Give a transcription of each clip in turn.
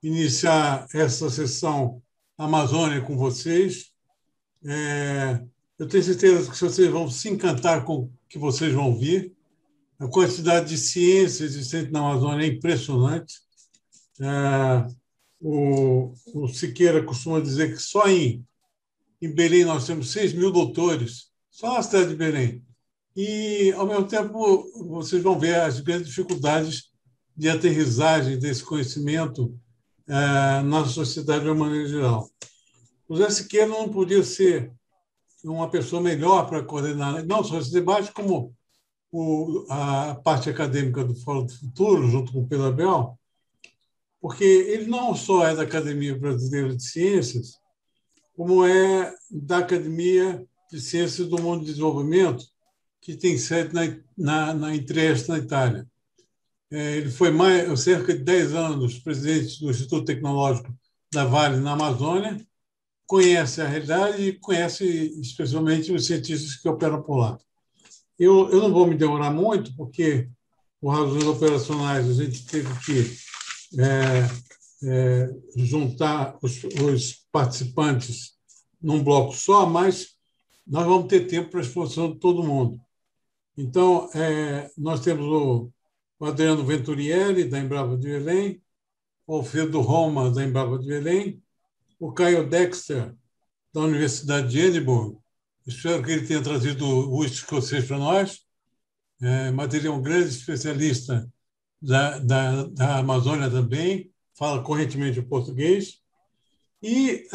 iniciar essa sessão Amazônia com vocês. Eu tenho certeza que vocês vão se encantar com o que vocês vão ouvir. A quantidade de ciência existente na Amazônia é impressionante. O Siqueira costuma dizer que só em Belém nós temos 6.000 doutores, só na cidade de Belém. E, ao mesmo tempo, vocês vão ver as grandes dificuldades de aterrissagem desse conhecimento na sociedade de uma maneira geral. O Zé Siqueira não podia ser uma pessoa melhor para coordenar não só esse debate, como a parte acadêmica do Fórum do Futuro, junto com o Pedro Abel, porque ele não só é da Academia Brasileira de Ciências, como é da Academia de Ciências do Mundo de Desenvolvimento, que tem sede em Trieste, na Itália. Ele foi cerca de 10 anos presidente do Instituto Tecnológico da Vale, na Amazônia, conhece a realidade e conhece especialmente os cientistas que operam por lá. Eu não vou me demorar muito, porque, por razões operacionais, a gente teve que juntar os participantes num bloco só, mas nós vamos ter tempo para a exposição de todo mundo. Então, nós temos o Adriano Venturielli, da Embrapa de Belém, o Alfredo Roma, da Embrapa de Belém, o Caio Dexter, da Universidade de Edimburgo. Espero que ele tenha trazido o whisky escocês para nós, mas ele é um grande especialista da Amazônia também, fala correntemente o português. E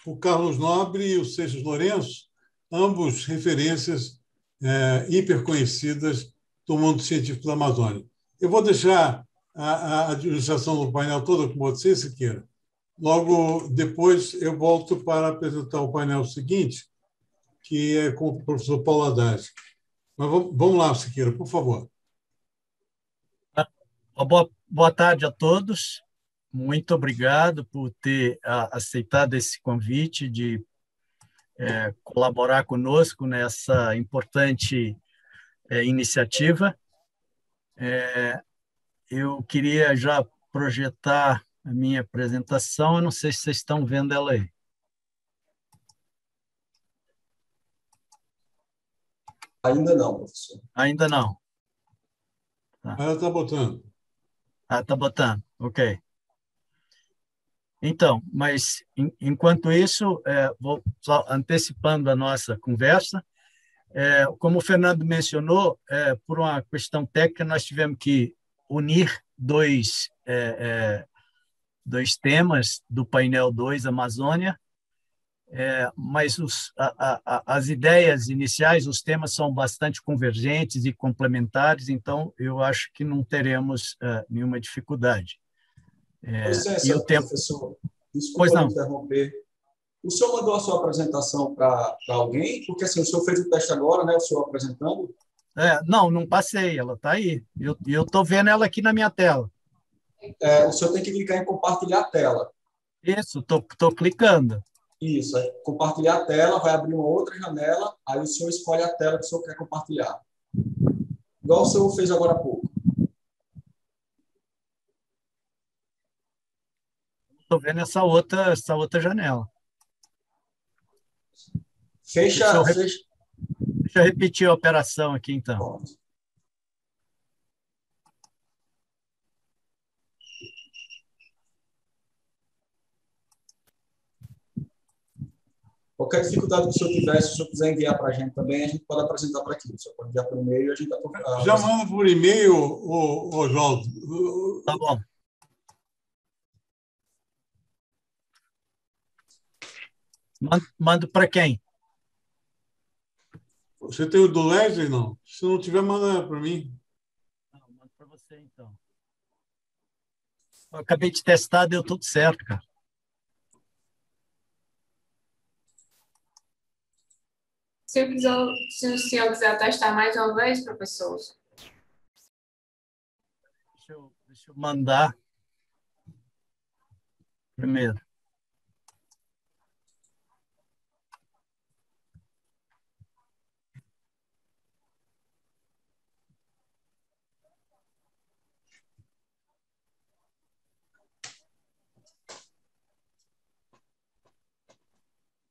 o Carlos Nobre e o Seixas Lourenço, ambos referências hiperconhecidas do mundo científico da Amazônia. Eu vou deixar a administração do painel toda com você, Siqueira. Logo depois eu volto para apresentar o painel seguinte, que é com o professor Paulo Haddad. Mas vamos lá, Siqueira, por favor. Boa tarde a todos. Muito obrigado por ter aceitado esse convite de colaborar conosco nessa importante iniciativa. Eu queria já projetar a minha apresentação. Eu não sei se vocês estão vendo ela aí. Ainda não, professor. Ainda não. Tá. Ela está botando. Está botando, ok. Então, mas enquanto isso, vou só antecipando a nossa conversa. Como o Fernando mencionou, por uma questão técnica, nós tivemos que unir dois temas do painel 2, Amazônia, mas as ideias iniciais, os temas são bastante convergentes e complementares, então eu acho que não teremos nenhuma dificuldade. Com licença, professor, desculpa me interromper. O senhor mandou a sua apresentação para alguém? Porque assim, o senhor fez o teste agora, né? O senhor apresentando? Não passei, ela está aí. Eu estou vendo ela aqui na minha tela. O senhor tem que clicar em compartilhar a tela. Isso, estou clicando. Isso, compartilhar a tela, vai abrir uma outra janela, aí o senhor escolhe a tela que o senhor quer compartilhar. Igual o senhor fez agora há pouco. Estou vendo essa outra janela. Deixa eu repetir a operação aqui, então. Pronto. Qualquer dificuldade que o senhor tiver, se o senhor quiser enviar para a gente também, a gente pode apresentar para aqui. O senhor pode enviar por e-mail e a gente já manda por e-mail, Oswaldo. Tá bom. Mando para quem? Você tem o do Leslie, não? Se não tiver, manda para mim. Não, mando para você, então. Eu acabei de testar, deu tudo certo, cara. Se o senhor quiser testar mais uma vez, professor. Deixa eu mandar primeiro.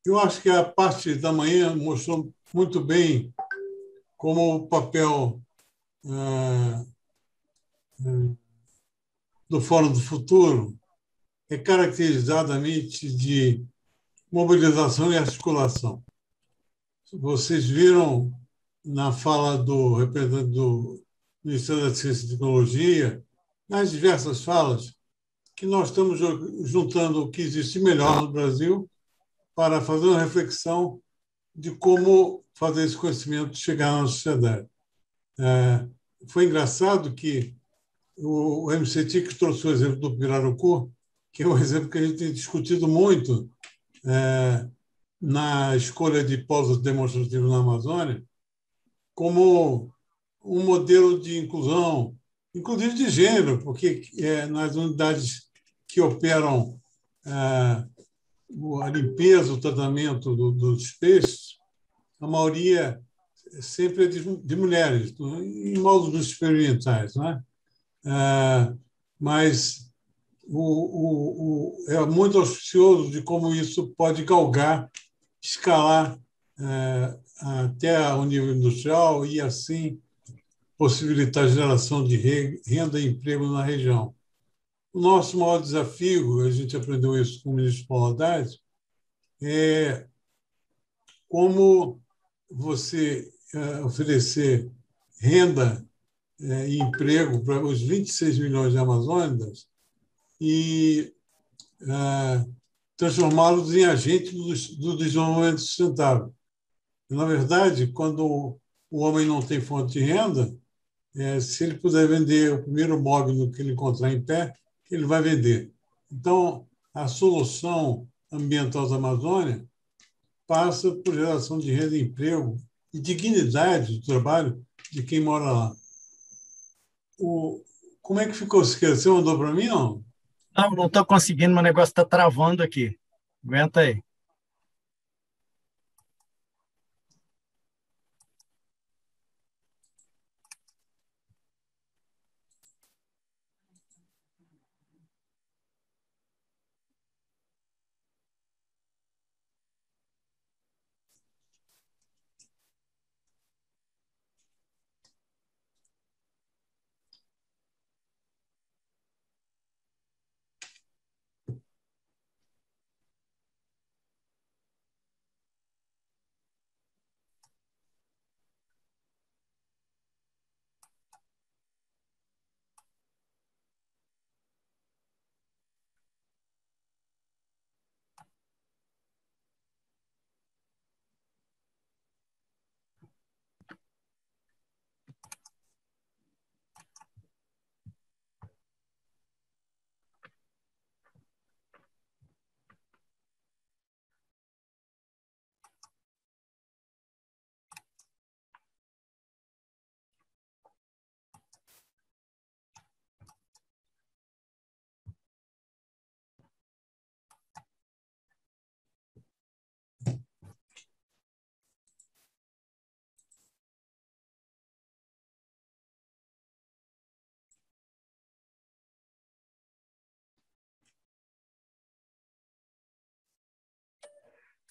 Eu acho que a parte da manhã mostrou muito bem como o papel do Fórum do Futuro é caracterizadamente de mobilização e articulação. Vocês viram na fala do representante do Ministério da Ciência e Tecnologia, nas diversas falas, que nós estamos juntando o que existe melhor no Brasil para fazer uma reflexão de como fazer esse conhecimento chegar na sociedade. Foi engraçado que o MCT trouxe o exemplo do Pirarucu, que é um exemplo que a gente tem discutido muito na escolha de polos demonstrativos na Amazônia, como um modelo de inclusão, inclusive de gênero, porque nas unidades que operam a limpeza, o tratamento dos peixes, a maioria sempre é de mulheres, em módulos experimentais, né? Mas é muito auspicioso de como isso pode galgar, escalar até o nível industrial e, assim, possibilitar a geração de renda e emprego na região. O nosso maior desafio, a gente aprendeu isso com o ministro Paulo Haddad, é como você oferecer renda e emprego para os 26 milhões de amazônicos e transformá-los em agentes do desenvolvimento sustentável. Na verdade, quando o homem não tem fonte de renda, se ele puder vender o primeiro móvel que ele encontrar em pé, ele vai vender. Então, a solução ambiental da Amazônia passa por geração de renda e emprego e dignidade do trabalho de quem mora lá. Como é que ficou, Siqueira? Você mandou para mim, não? Não estou conseguindo, mas o negócio está travando aqui. Aguenta aí.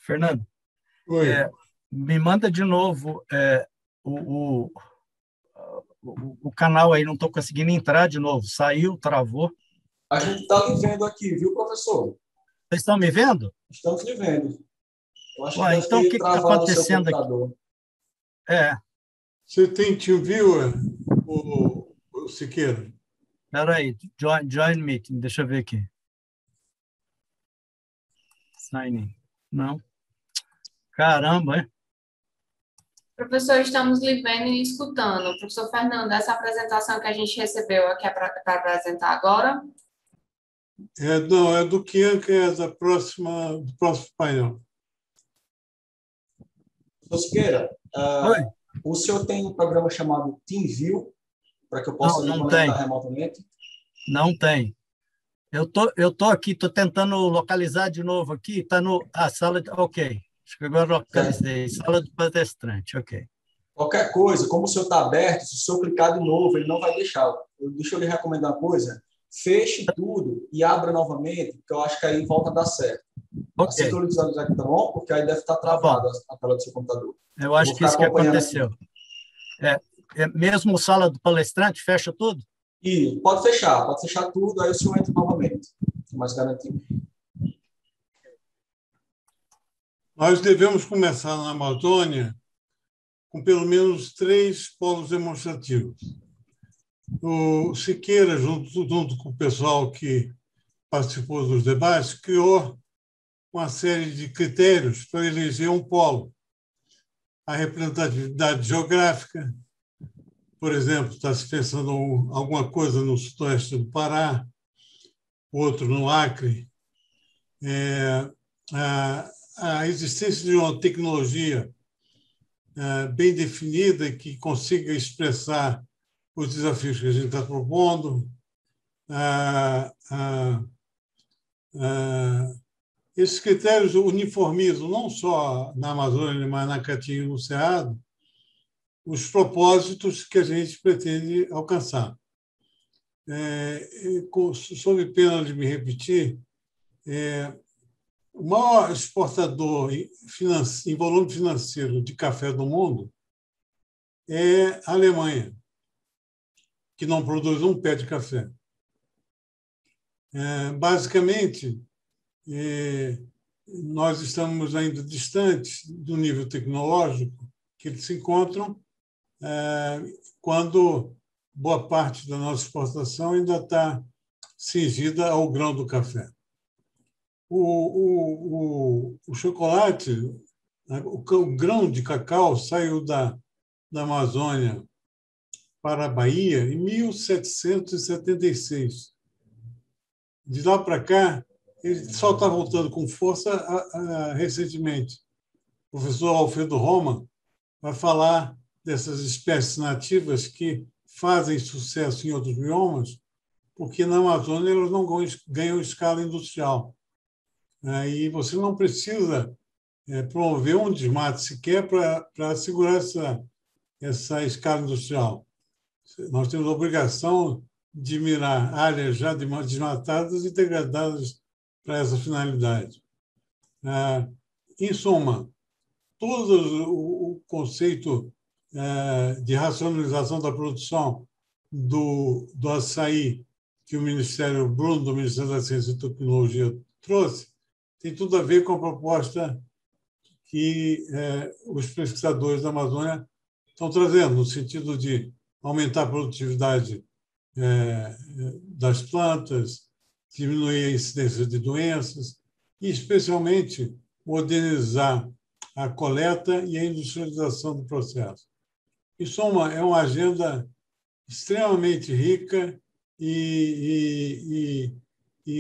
Fernando, me manda de novo o canal aí, não estou conseguindo entrar de novo. Saiu, travou. A gente está lhe vendo aqui, viu, professor? Vocês estão me vendo? Estamos lhe vendo. Eu acho que então, o que está acontecendo aqui? Você tem TeamViewer, o Siqueira? Espera aí, join meeting, deixa eu ver aqui. Sign in. Não. Caramba, hein? Professor, estamos lhe vendo e escutando. Professor Fernando, essa apresentação que a gente recebeu aqui é para apresentar agora? Não, é do que é do próximo painel. Professor Siqueira, o senhor tem um programa chamado TeamView, para que eu possa me conectar remotamente? Não tem. Eu tô aqui, estou tentando localizar de novo aqui, está a sala de... Ok, acho que agora localizei. Sala de palestrante, ok. Qualquer coisa, como o senhor está aberto, se o senhor clicar de novo, ele não vai deixar. Deixa eu lhe recomendar uma coisa. Feche tudo e abra novamente, porque eu acho que aí volta a dar certo. Assim que eu visualizar que tá bom, porque aí deve estar travada a tela do seu computador. Eu acho que isso que aconteceu. Mesmo sala do palestrante, fecha tudo? E pode fechar tudo, aí o senhor entra novamente. Mais garantido. Nós devemos começar na Amazônia com pelo menos 3 polos demonstrativos. O Siqueira, junto com o pessoal que participou dos debates, criou uma série de critérios para eleger um polo. A representatividade geográfica, por exemplo, está se pensando alguma coisa no sudoeste do Pará, outro no Acre. A existência de uma tecnologia bem definida que consiga expressar os desafios que a gente está propondo. Esses critérios uniformizam, não só na Amazônia, mas na Caatinga e no Cerrado, os propósitos que a gente pretende alcançar. Sob pena de me repetir, o maior exportador em volume financeiro de café do mundo é a Alemanha, que não produz um pé de café. Basicamente, nós estamos ainda distantes do nível tecnológico que eles se encontram quando boa parte da nossa exportação ainda está cingida ao grão do café. O chocolate, o grão de cacau saiu da Amazônia para a Bahia em 1776. De lá para cá, ele só está voltando com força recentemente. O professor Alfredo Roma vai falar dessas espécies nativas que fazem sucesso em outros biomas, porque na Amazônia elas não ganham escala industrial. E você não precisa promover um desmate sequer para assegurar essa escala industrial. Nós temos a obrigação de mirar áreas já desmatadas e degradadas para essa finalidade. Em suma, todo o conceito de racionalização da produção do açaí que o Ministério Bruno, do Ministério da Ciência e Tecnologia, trouxe, tem tudo a ver com a proposta que os pesquisadores da Amazônia estão trazendo, no sentido de aumentar a produtividade das plantas, diminuir a incidência de doenças e, especialmente, modernizar a coleta e a industrialização do processo. Em suma, é uma agenda extremamente rica e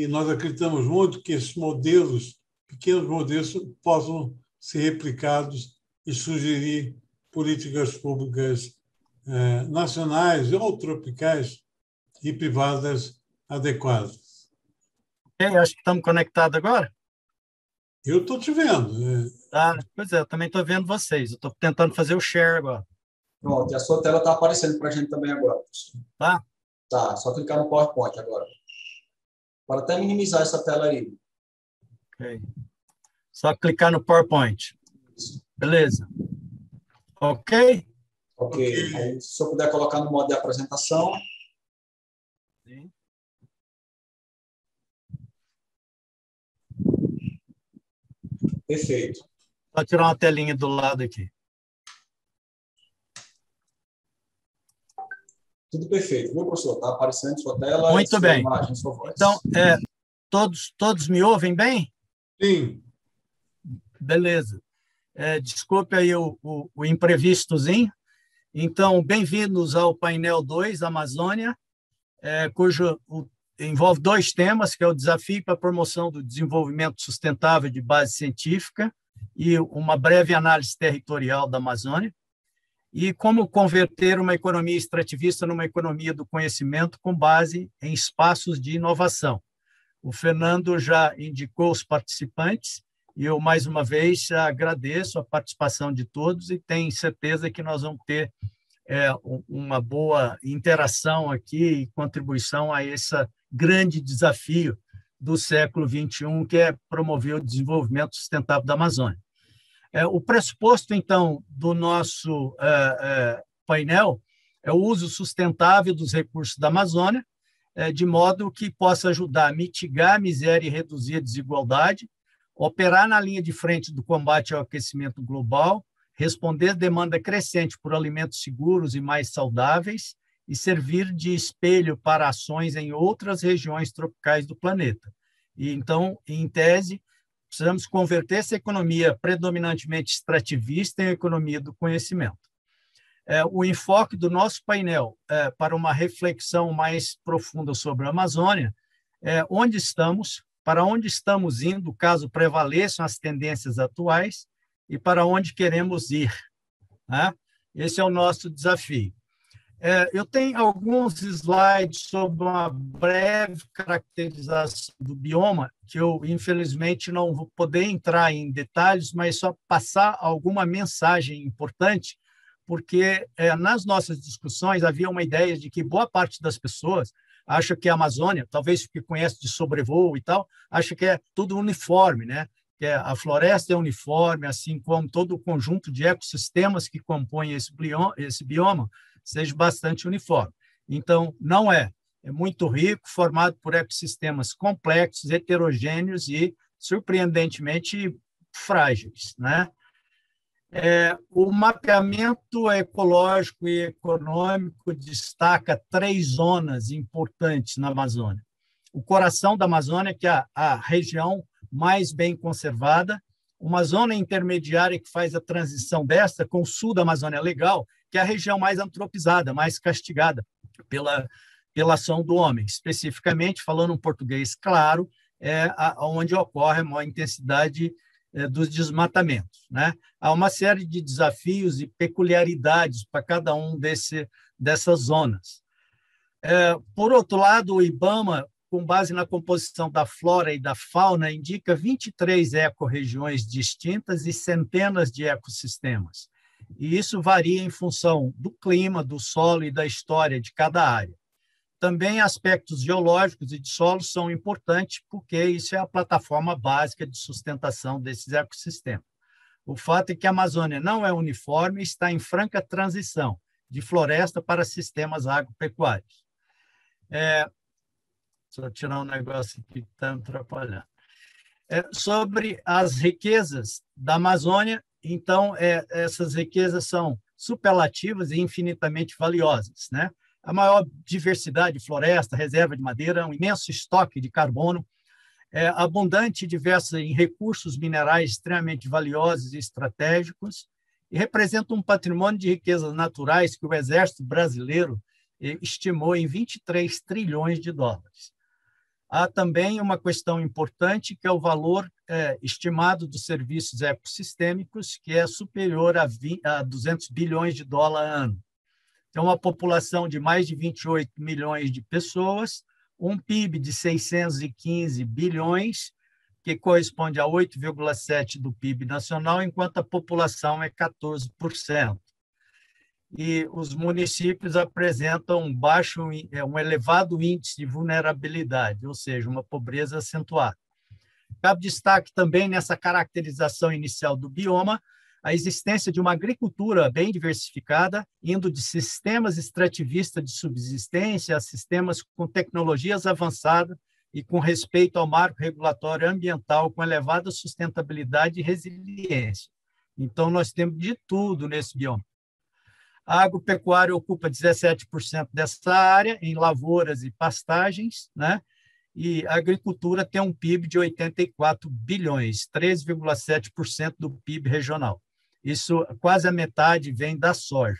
nós acreditamos muito que esses modelos, pequenos modelos, possam ser replicados e sugerir políticas públicas nacionais ou tropicais e privadas adequadas. Acho que estamos conectados agora. Eu estou te vendo. Pois é, eu também estou vendo vocês. Eu estou tentando fazer o share agora. Pronto, e a sua tela está aparecendo para a gente também agora. Tá? Tá, só clicar no PowerPoint agora. Para até minimizar essa tela aí. Ok. Só clicar no PowerPoint. Beleza. Ok? Ok. Aí, se eu puder colocar no modo de apresentação. Sim. Perfeito. Só tirar uma telinha do lado aqui. Tudo perfeito, viu, professor? Está aparecendo sua tela, muito sua bem. Imagem, sua voz. Então, todos me ouvem bem? Sim. Beleza. Desculpe aí o imprevistozinho. Então, bem-vindos ao painel 2, Amazônia, cujo envolve 2 temas, que é o desafio para a promoção do desenvolvimento sustentável de base científica e uma breve análise territorial da Amazônia, e como converter uma economia extrativista numa economia do conhecimento com base em espaços de inovação. O Fernando já indicou os participantes e eu, mais uma vez, agradeço a participação de todos e tenho certeza que nós vamos ter uma boa interação aqui e contribuição a esse grande desafio do século XXI, que é promover o desenvolvimento sustentável da Amazônia. O pressuposto, então, do nosso painel é o uso sustentável dos recursos da Amazônia, de modo que possa ajudar a mitigar a miséria e reduzir a desigualdade, operar na linha de frente do combate ao aquecimento global, responder à demanda crescente por alimentos seguros e mais saudáveis e servir de espelho para ações em outras regiões tropicais do planeta. E, então, em tese, precisamos converter essa economia predominantemente extrativista em economia do conhecimento. O enfoque do nosso painel para uma reflexão mais profunda sobre a Amazônia é onde estamos, para onde estamos indo, caso prevaleçam as tendências atuais, e para onde queremos ir, né? Esse é o nosso desafio. Eu tenho alguns slides sobre uma breve caracterização do bioma, que eu, infelizmente, não vou poder entrar em detalhes, mas só passar alguma mensagem importante, porque nas nossas discussões havia uma ideia de que boa parte das pessoas acha que a Amazônia, talvez porque conhece de sobrevoo e tal, acha que é tudo uniforme, né? Que a floresta é uniforme, assim como todo o conjunto de ecossistemas que compõem esse bioma seja bastante uniforme. Então, não é. É muito rico, formado por ecossistemas complexos, heterogêneos e, surpreendentemente, frágeis, né? O mapeamento ecológico e econômico destaca 3 zonas importantes na Amazônia. O coração da Amazônia, que é a região mais bem conservada, uma zona intermediária que faz a transição desta com o sul da Amazônia Legal, que é a região mais antropizada, mais castigada pela ação do homem. Especificamente, falando um português claro, onde ocorre a maior intensidade dos desmatamentos, né? Há uma série de desafios e peculiaridades para cada um dessas zonas. Por outro lado, o IBAMA, com base na composição da flora e da fauna, indica 23 ecorregiões distintas e centenas de ecossistemas. E isso varia em função do clima, do solo e da história de cada área. Também aspectos geológicos e de solo são importantes, porque isso é a plataforma básica de sustentação desses ecossistemas. O fato é que a Amazônia não é uniforme e está em franca transição de floresta para sistemas agropecuários. Só tirar um negócio aqui que está me atrapalhando. Sobre as riquezas da Amazônia, então, essas riquezas são superlativas e infinitamente valiosas, né? A maior diversidade de floresta, reserva de madeira, um imenso estoque de carbono, abundante e diversa em recursos minerais extremamente valiosos e estratégicos, e representa um patrimônio de riquezas naturais que o Exército Brasileiro estimou em 23 trilhões de dólares. Há também uma questão importante, que é o valor estimado dos serviços ecossistêmicos, que é superior a 200 bilhões de dólares ano. Tem uma população de mais de 28 milhões de pessoas, um PIB de 615 bilhões, que corresponde a 8,7% do PIB nacional, enquanto a população é 14%. E os municípios apresentam um elevado índice de vulnerabilidade, ou seja, uma pobreza acentuada. Cabe destaque também nessa caracterização inicial do bioma a existência de uma agricultura bem diversificada, indo de sistemas extrativistas de subsistência a sistemas com tecnologias avançadas e com respeito ao marco regulatório ambiental com elevada sustentabilidade e resiliência. Então, nós temos de tudo nesse bioma. A agropecuária ocupa 17% dessa área, em lavouras e pastagens, né? E a agricultura tem um PIB de 84 bilhões, 13,7% do PIB regional. Isso, quase a metade vem da soja.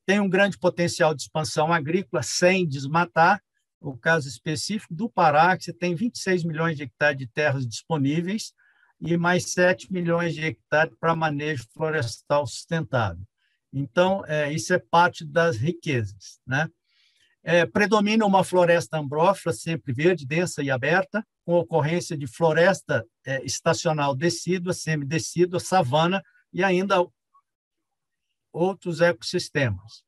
Tem um grande potencial de expansão agrícola sem desmatar. O caso específico do Pará, que você tem 26 milhões de hectares de terras disponíveis e mais 7 milhões de hectares para manejo florestal sustentável. Então, isso é parte das riquezas, né? Predomina uma floresta ambrófila, sempre verde, densa e aberta, com ocorrência de floresta estacional decídua, semidecídua, savana e ainda outros ecossistemas.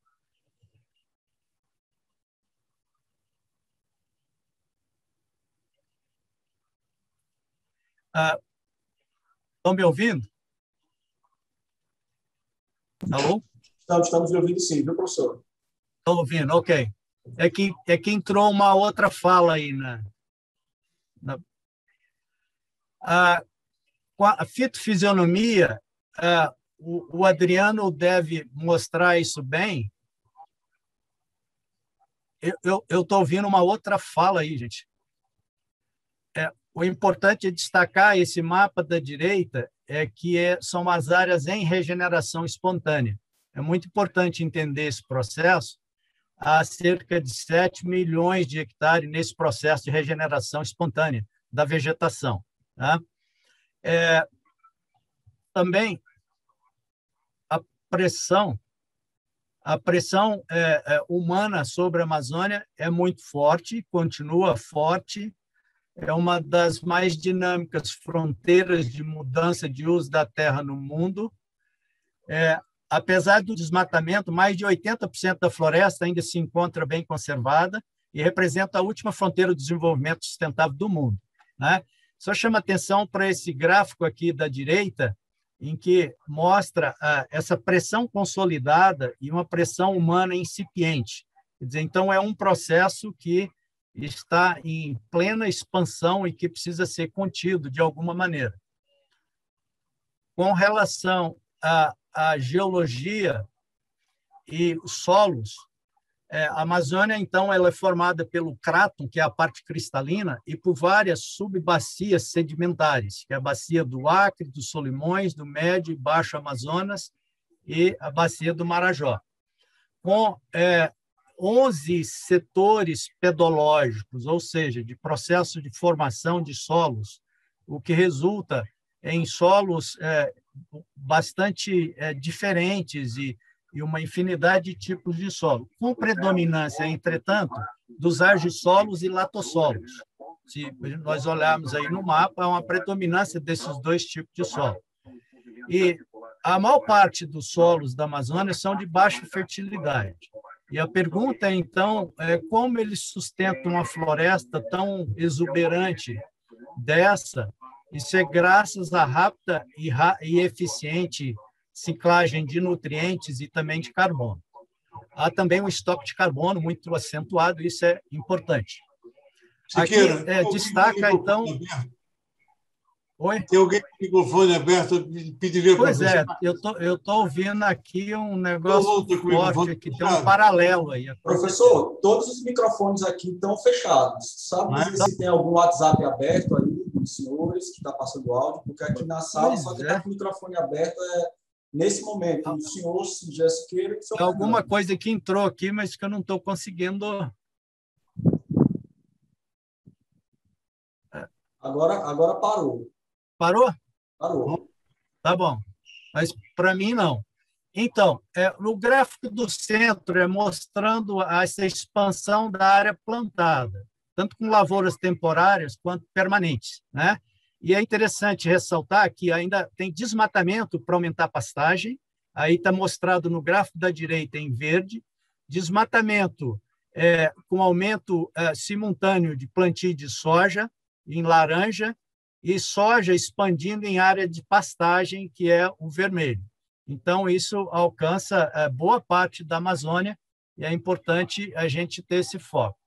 Estão me ouvindo? Alô? Estamos me ouvindo sim, viu, professor? Estão ouvindo, ok. É que entrou uma outra fala aí. Com a fitofisionomia, o Adriano deve mostrar isso bem. Eu estou ouvindo uma outra fala aí, gente. O importante é destacar esse mapa da direita, são as áreas em regeneração espontânea. É muito importante entender esse processo. Há cerca de 7 milhões de hectares nesse processo de regeneração espontânea da vegetação. Tá? Também a pressão humana sobre a Amazônia é muito forte, continua forte, é uma das mais dinâmicas fronteiras de mudança de uso da terra no mundo. Apesar do desmatamento, mais de 80% da floresta ainda se encontra bem conservada e representa a última fronteira do desenvolvimento sustentável do mundo. Né? Só chama atenção para esse gráfico aqui da direita, em que mostra essa pressão consolidada e uma pressão humana incipiente. Quer dizer, então, é um processo que está em plena expansão e que precisa ser contido de alguma maneira. Com relação à geologia e os solos, a Amazônia, então, ela é formada pelo cráton, que é a parte cristalina, e por várias subbacias sedimentares, que é a bacia do Acre, dos Solimões, do Médio e Baixo Amazonas e a bacia do Marajó. Com 11 setores pedológicos, ou seja, de processo de formação de solos, o que resulta em solos bastante diferentes e uma infinidade de tipos de solo, com predominância, entretanto, dos argissolos e latossolos. Se nós olharmos aí no mapa, há uma predominância desses dois tipos de solo. E a maior parte dos solos da Amazônia são de baixa fertilidade. E a pergunta, então, é como eles sustentam uma floresta tão exuberante dessa. Isso é graças à rápida e eficiente ciclagem de nutrientes e também de carbono. Há também um estoque de carbono muito acentuado, isso é importante. Siqueira, aqui destaca, então... Oi? Tem alguém com o microfone aberto, eu pediria para você... Pois eu estou ouvindo aqui um negócio forte, aqui tem um paralelo aí. Professor, todos os microfones aqui estão fechados. Sabe dizer se tem algum WhatsApp aberto aí dos senhores que está passando áudio? Porque aqui na sala só que está com o microfone aberto nesse momento. O senhor Siqueira... Tem alguma coisa que entrou aqui, mas que eu não estou conseguindo... Agora parou. Parou? Parou. Tá bom. Mas para mim, não. Então, no gráfico do centro é mostrando essa expansão da área plantada, tanto com lavouras temporárias quanto permanentes, né? E é interessante ressaltar que ainda tem desmatamento para aumentar a pastagem, aí está mostrado no gráfico da direita em verde, desmatamento com aumento simultâneo de plantio de soja em laranja e soja expandindo em área de pastagem, que é o vermelho. Então, isso alcança boa parte da Amazônia e é importante a gente ter esse foco.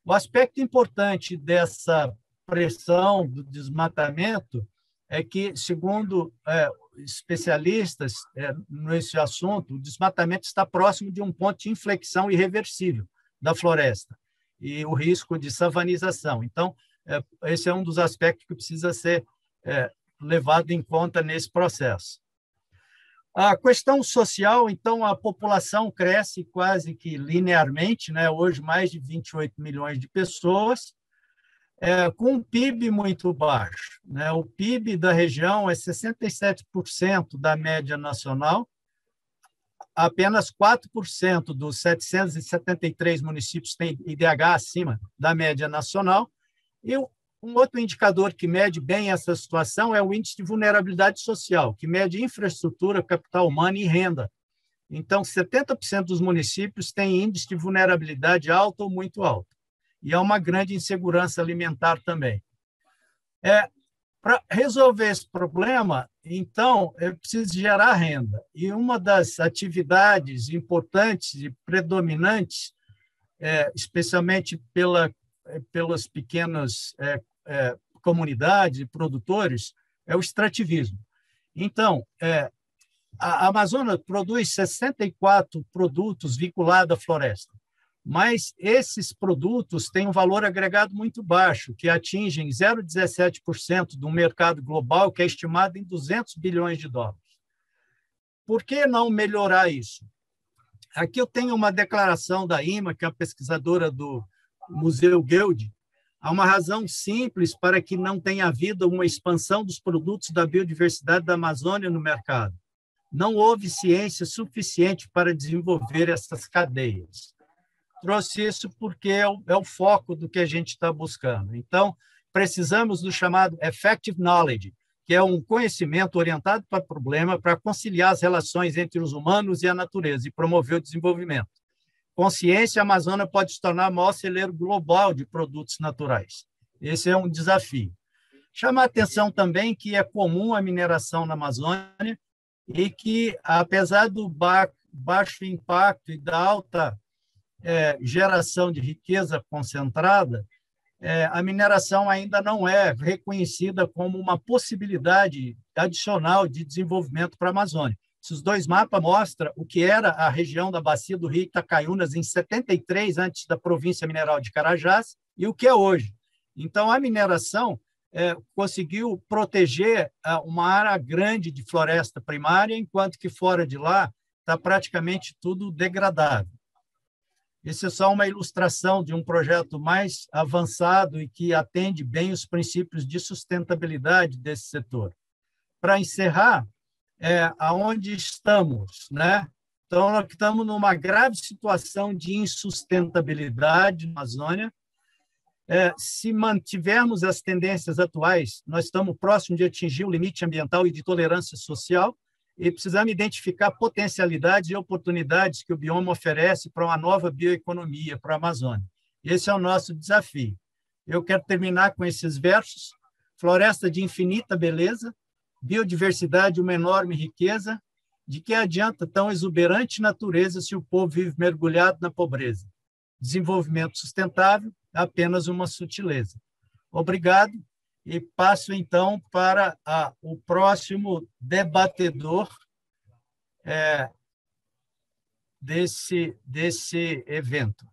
O aspecto importante dessa pressão do desmatamento é que, segundo especialistas nesse assunto, o desmatamento está próximo de um ponto de inflexão irreversível da floresta e o risco de savanização. Então, esse é um dos aspectos que precisa ser levado em conta nesse processo. A questão social, então, a população cresce quase que linearmente, né? Hoje mais de 28 milhões de pessoas, com um PIB muito baixo, né? O PIB da região é 67% da média nacional, apenas 4% dos 773 municípios têm IDH acima da média nacional, e um outro indicador que mede bem essa situação é o índice de vulnerabilidade social, que mede infraestrutura, capital humano e renda. Então, 70% dos municípios têm índice de vulnerabilidade alto ou muito alto. E há uma grande insegurança alimentar também. Para resolver esse problema, então, eu preciso gerar renda. E uma das atividades importantes e predominantes, especialmente pelas pequenas comunidades e produtores, é o extrativismo. Então, a Amazônia produz 64 produtos vinculados à floresta, mas esses produtos têm um valor agregado muito baixo, que atingem 0,17% do mercado global, que é estimado em 200 bilhões de dólares. Por que não melhorar isso? Aqui eu tenho uma declaração da IMA, que é a pesquisadora do Museu Geude. Há uma razão simples para que não tenha havido uma expansão dos produtos da biodiversidade da Amazônia no mercado. Não houve ciência suficiente para desenvolver essas cadeias. Trouxe isso porque é o foco do que a gente está buscando. Então, precisamos do chamado effective knowledge, que é um conhecimento orientado para o problema, para conciliar as relações entre os humanos e a natureza e promover o desenvolvimento. Com ciência, a Amazônia pode se tornar o maior celeiro global de produtos naturais. Esse é um desafio. Chama a atenção também que é comum a mineração na Amazônia e que, apesar do baixo impacto e da alta geração de riqueza concentrada, a mineração ainda não é reconhecida como uma possibilidade adicional de desenvolvimento para a Amazônia. Esses dois mapas mostram o que era a região da bacia do Rio Itacaiunas em 73, antes da província mineral de Carajás, e o que é hoje. Então, a mineração conseguiu proteger uma área grande de floresta primária, enquanto que fora de lá está praticamente tudo degradado. Essa é só uma ilustração de um projeto mais avançado e que atende bem os princípios de sustentabilidade desse setor. Para encerrar, aonde estamos, né? Então, nós estamos numa grave situação de insustentabilidade na Amazônia. Se mantivermos as tendências atuais, nós estamos próximos de atingir o limite ambiental e de tolerância social, e precisamos identificar potencialidades e oportunidades que o bioma oferece para uma nova bioeconomia para a Amazônia. Esse é o nosso desafio. Eu quero terminar com esses versos: floresta de infinita beleza, biodiversidade, uma enorme riqueza, de que adianta tão exuberante natureza se o povo vive mergulhado na pobreza? Desenvolvimento sustentável, apenas uma sutileza. Obrigado. E passo, então, para o próximo debatedor desse evento.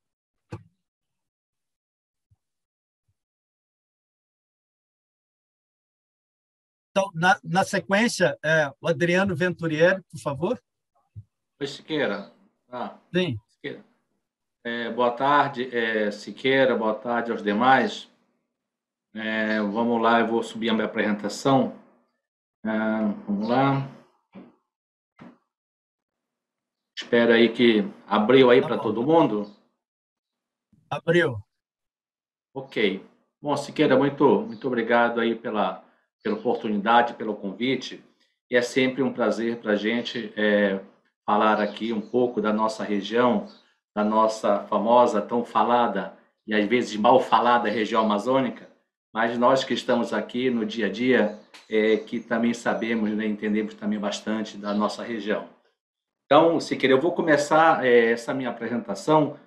Então, na sequência, o Adriano Venturieri, por favor. Oi, Siqueira. Sim. Siqueira. Boa tarde, Siqueira, boa tarde aos demais. Vamos lá, eu vou subir a minha apresentação. Vamos lá. Espero aí que abriu aí para todo mundo. Abriu. Ok. Bom, Siqueira, muito obrigado aí pela oportunidade, pelo convite. E é sempre um prazer para a gente falar aqui um pouco da nossa região, da nossa famosa, tão falada e às vezes mal falada região amazônica. Mas nós que estamos aqui no dia a dia, que também sabemos, né, entendemos também bastante da nossa região. Então, Siqueira, eu vou começar essa minha apresentação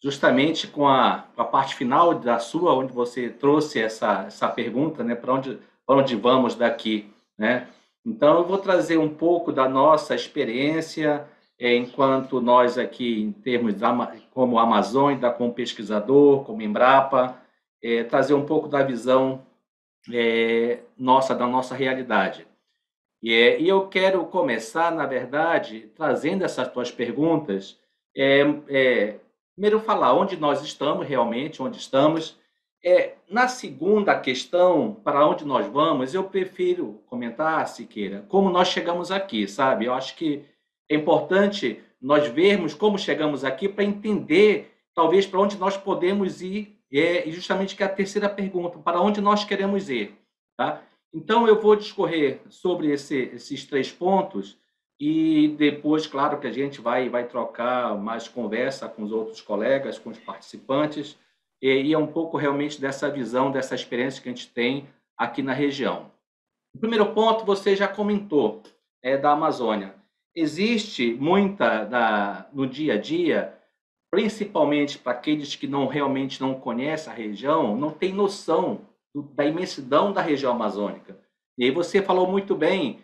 justamente com a parte final da sua, onde você trouxe essa pergunta, né, para onde vamos daqui, né? Então, eu vou trazer um pouco da nossa experiência enquanto nós aqui, em termos como Amazônia, como pesquisador, como Embrapa, trazer um pouco da visão da nossa realidade. E eu quero começar, na verdade, trazendo essas tuas perguntas, primeiro falar onde nós estamos realmente, onde estamos. Na segunda questão, para onde nós vamos, eu prefiro comentar, Siqueira, como nós chegamos aqui, sabe? Eu acho que é importante nós vermos como chegamos aqui para entender, talvez, para onde nós podemos ir. E justamente que é a terceira pergunta, para onde nós queremos ir, tá? Então, eu vou discorrer sobre esses 3 pontos e depois, claro, que a gente vai trocar mais conversa com os outros colegas, com os participantes, e é um pouco realmente dessa visão, dessa experiência que a gente tem aqui na região. O primeiro ponto você já comentou, da Amazônia. Existe muita, no dia a dia, principalmente para aqueles que realmente não conhecem a região, não tem noção da imensidão da região amazônica. E aí você falou muito bem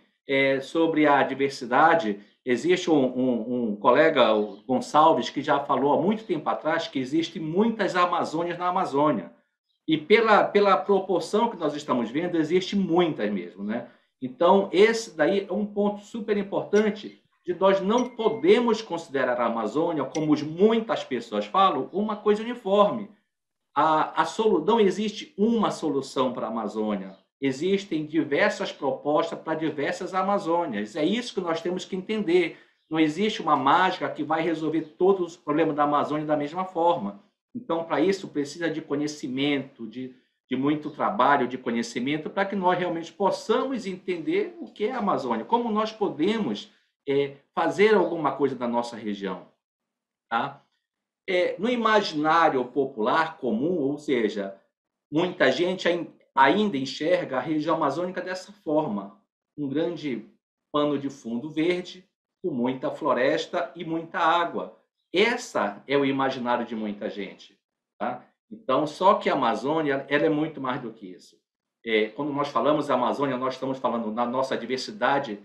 sobre a diversidade. Existe um colega, o Gonçalves, que já falou há muito tempo atrás que existem muitas Amazônias na Amazônia. E pela proporção que nós estamos vendo, existe muitas mesmo, né? Então, esse daí é um ponto super importante de nós não podemos considerar a Amazônia, como muitas pessoas falam, uma coisa uniforme. Não existe uma solução para a Amazônia. Existem diversas propostas para diversas Amazônias. É isso que nós temos que entender. Não existe uma mágica que vai resolver todos os problemas da Amazônia da mesma forma. Então, para isso, precisa de conhecimento, de muito trabalho de conhecimento, para que nós realmente possamos entender o que é a Amazônia, como nós podemos fazer alguma coisa da nossa região. Tá? No imaginário popular comum, ou seja, muita gente ainda enxerga a região amazônica dessa forma, um grande pano de fundo verde, com muita floresta e muita água. Essa é o imaginário de muita gente. Tá? Então, só que a Amazônia ela é muito mais do que isso. Quando nós falamos da Amazônia, nós estamos falando da nossa diversidade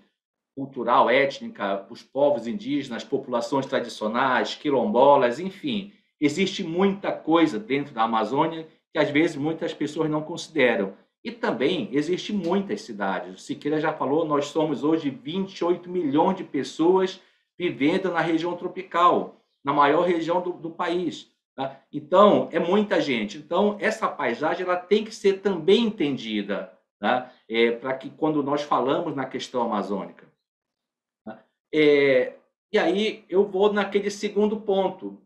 cultural, étnica, os povos indígenas, populações tradicionais, quilombolas, enfim. Existe muita coisa dentro da Amazônia que, às vezes, muitas pessoas não consideram. E também existem muitas cidades. O Siqueira já falou, nós somos hoje 28 milhões de pessoas vivendo na região tropical, na maior região do país. Tá? Então, é muita gente. Então, essa paisagem ela tem que ser também entendida, tá? Para que, quando nós falamos na questão amazônica. E aí eu vou naquele segundo ponto.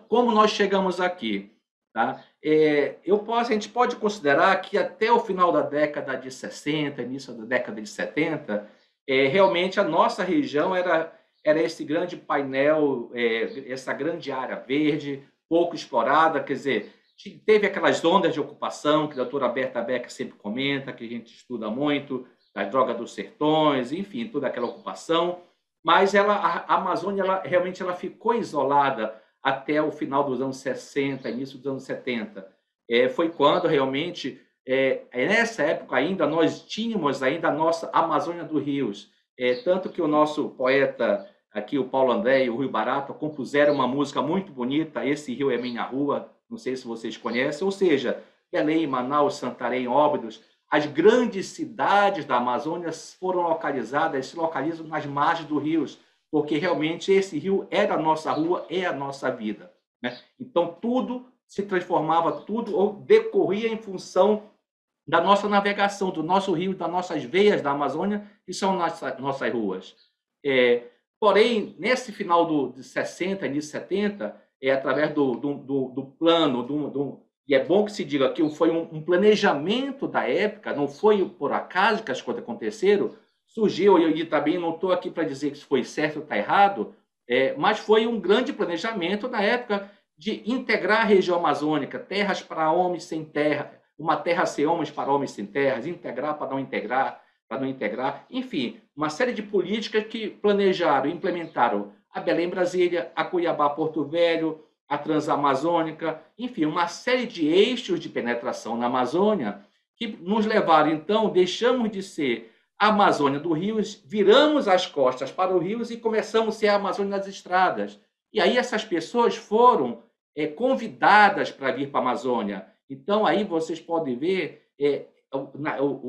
Como nós chegamos aqui? Tá? A gente pode considerar que até o final da década de 60, início da década de 70, realmente a nossa região era esse grande painel, essa grande área verde, pouco explorada, quer dizer, teve aquelas ondas de ocupação que a doutora Berta Becker sempre comenta, que a gente estuda muito, a droga dos sertões, enfim, toda aquela ocupação, mas a Amazônia realmente ficou isolada até o final dos anos 60, início dos anos 70. Foi quando realmente, nessa época ainda, nós tínhamos ainda a nossa Amazônia dos Rios, tanto que o nosso poeta aqui, o Paulo André e o Rui Barata, compuseram uma música muito bonita, Esse Rio é Minha Rua, não sei se vocês conhecem, ou seja, Belém, Manaus, Santarém, Óbidos, as grandes cidades da Amazônia foram localizadas, se localizam nas margens dos rios, porque realmente esse rio era a nossa rua, é a nossa vida. Né? Então, tudo se transformava, tudo ou decorria em função da nossa navegação, do nosso rio, das nossas veias da Amazônia, que são nossas ruas. Porém, nesse final de 60, início de 70, através do plano, e é bom que se diga que foi um planejamento da época, não foi por acaso que as coisas aconteceram, surgiu, e também não estou aqui para dizer que isso foi certo ou está errado, mas foi um grande planejamento na época de integrar a região amazônica, terras para homens sem terra, uma terra sem homens para homens sem terras, integrar para não integrar, enfim, uma série de políticas que planejaram e implementaram a Belém-Brasília, a Cuiabá-Porto Velho, a Transamazônica, enfim, uma série de eixos de penetração na Amazônia que nos levaram, então, deixamos de ser a Amazônia dos rios, viramos as costas para os rios e começamos a ser a Amazônia das estradas. E aí essas pessoas foram convidadas para vir para a Amazônia. Então, aí vocês podem ver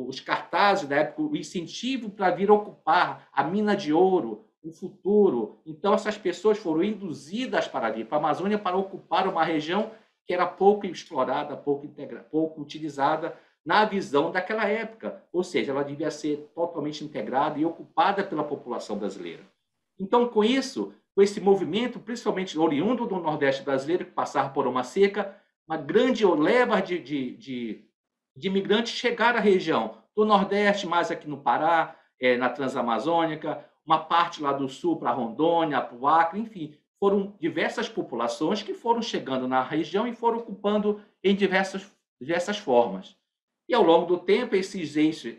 os cartazes da época, o incentivo para vir ocupar a mina de ouro, o futuro. Então, essas pessoas foram induzidas para vir para a Amazônia para ocupar uma região que era pouco explorada, pouco utilizada na visão daquela época. Ou seja, ela devia ser totalmente integrada e ocupada pela população brasileira. Então, com isso, com esse movimento, principalmente oriundo do Nordeste brasileiro, que passava por uma seca, uma grande leva de imigrantes chegaram à região do Nordeste, mais aqui no Pará, na Transamazônica, uma parte lá do Sul para Rondônia, para o Acre, enfim, foram diversas populações que foram chegando na região e foram ocupando em diversas formas. E, ao longo do tempo, esses eixos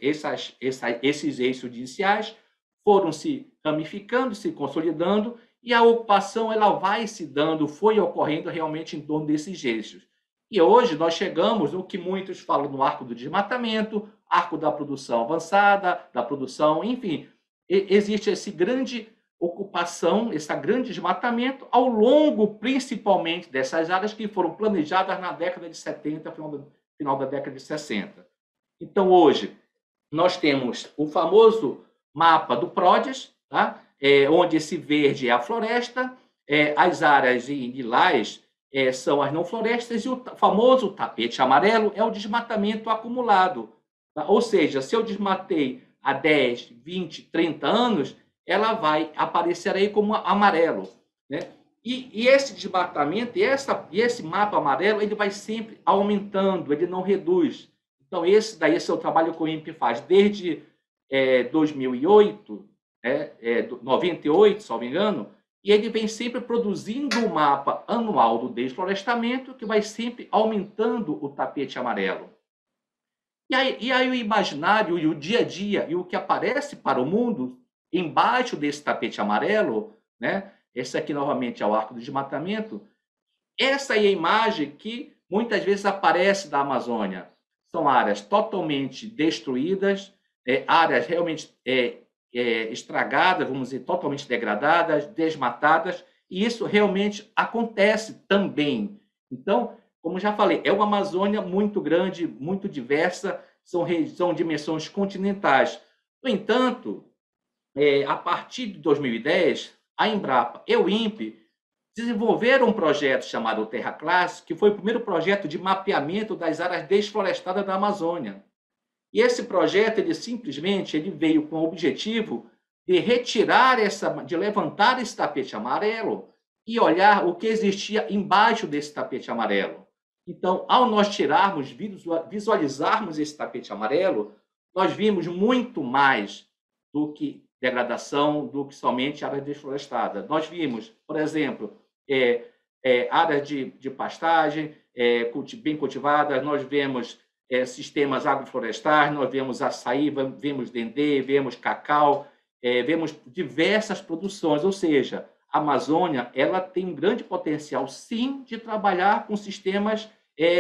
iniciais foram se ramificando, se consolidando, e a ocupação ela vai se dando, foi ocorrendo realmente em torno desses eixos. E hoje nós chegamos no que muitos falam no arco do desmatamento, arco da produção avançada, da produção, enfim, existe esse grande ocupação, esse grande desmatamento ao longo, principalmente, dessas áreas que foram planejadas na década de 70, final da década de 60. Então, hoje, nós temos o famoso mapa do PRODES, tá? Onde esse verde é a floresta, as áreas em lilás são as não florestas, e o famoso tapete amarelo é o desmatamento acumulado. Tá? Ou seja, se eu desmatei há 10, 20, 30 anos, ela vai aparecer aí como amarelo, né? E esse desmatamento, e esse mapa amarelo, ele vai sempre aumentando, ele não reduz. Então, esse é o trabalho que o INPE faz desde 2008, 98, se não me engano, e ele vem sempre produzindo um mapa anual do desflorestamento que vai sempre aumentando o tapete amarelo. E aí o imaginário e o dia a dia e o que aparece para o mundo embaixo desse tapete amarelo, né? Esse aqui novamente é o arco do desmatamento. Essa é a imagem que muitas vezes aparece da Amazônia. São áreas totalmente destruídas, áreas realmente estragadas, vamos dizer, totalmente degradadas, desmatadas, e isso realmente acontece também. Então, como já falei, é uma Amazônia muito grande, muito diversa, são dimensões continentais. No entanto, a partir de 2010, a Embrapa e o INPE desenvolveram um projeto chamado Terra Classe, que foi o primeiro projeto de mapeamento das áreas desflorestadas da Amazônia. E esse projeto, ele veio com o objetivo de de levantar esse tapete amarelo e olhar o que existia embaixo desse tapete amarelo. Então, ao nós visualizarmos esse tapete amarelo, nós vimos muito mais do que degradação, do que somente área desflorestada. Nós vimos, por exemplo, áreas de pastagem bem cultivadas, nós vemos sistemas agroflorestais, nós vemos açaí, vemos dendê, vemos cacau, vemos diversas produções, ou seja, a Amazônia ela tem um grande potencial, sim, de trabalhar com sistemas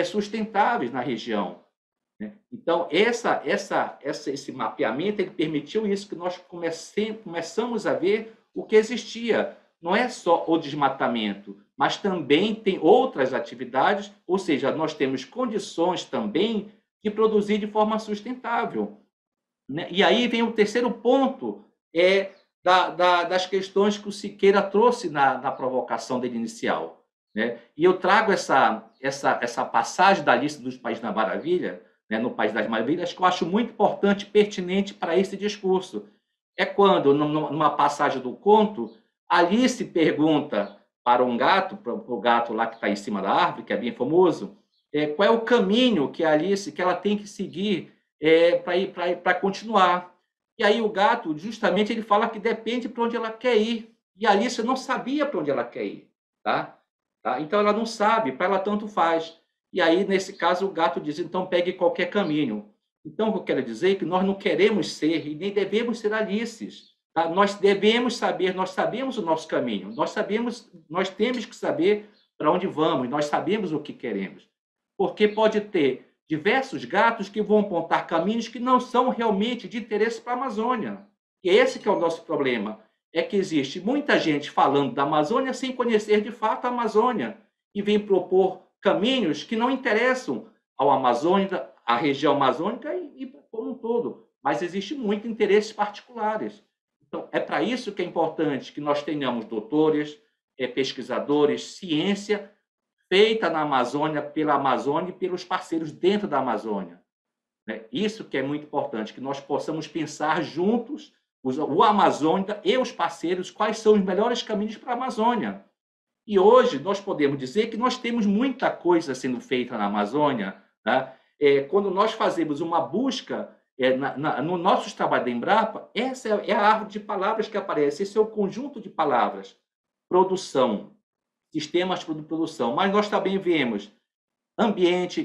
sustentáveis na região. Né? Então, esse mapeamento ele permitiu isso, que nós começamos a ver o que existia. Não é só o desmatamento, mas também tem outras atividades, ou seja, nós temos condições também de produzir de forma sustentável. Né? E aí vem o terceiro ponto, das questões que o Siqueira trouxe na provocação dele inicial. Né? E eu trago essa passagem da lista dos Países da Maravilha, né, no País das Maravilhas, que eu acho muito importante e pertinente para esse discurso. É quando, numa passagem do conto, Alice pergunta para um gato, para o gato lá que está em cima da árvore, que é bem famoso, qual é o caminho que a Alice que ela tem que seguir para continuar. E aí o gato, justamente, ele fala que depende para onde ela quer ir. E a Alice não sabia para onde ela quer ir. Tá? Então, ela não sabe, para ela tanto faz. E aí, nesse caso, o gato diz, então, pegue qualquer caminho. Então, o que eu quero dizer é que nós não queremos ser e nem devemos ser Alices. Tá? Nós devemos saber, nós sabemos o nosso caminho, nós temos que saber para onde vamos, nós sabemos o que queremos. Porque pode ter diversos gatos que vão apontar caminhos que não são realmente de interesse para a Amazônia. E esse que é o nosso problema, é que existe muita gente falando da Amazônia sem conhecer de fato a Amazônia e vem propor caminhos que não interessam ao Amazônia, à região amazônica e como um todo, mas existe muito interesses particulares. Então, é para isso que é importante que nós tenhamos doutores, pesquisadores, ciência feita na Amazônia, pela Amazônia e pelos parceiros dentro da Amazônia. Isso que é muito importante, que nós possamos pensar juntos, o Amazônia e os parceiros, quais são os melhores caminhos para a Amazônia. E hoje nós podemos dizer que nós temos muita coisa sendo feita na Amazônia. Tá? Quando nós fazemos uma busca no nosso trabalho da Embrapa, essa é a árvore de palavras que aparece, esse é o conjunto de palavras. Produção, sistemas de produção, mas nós também vemos ambiente,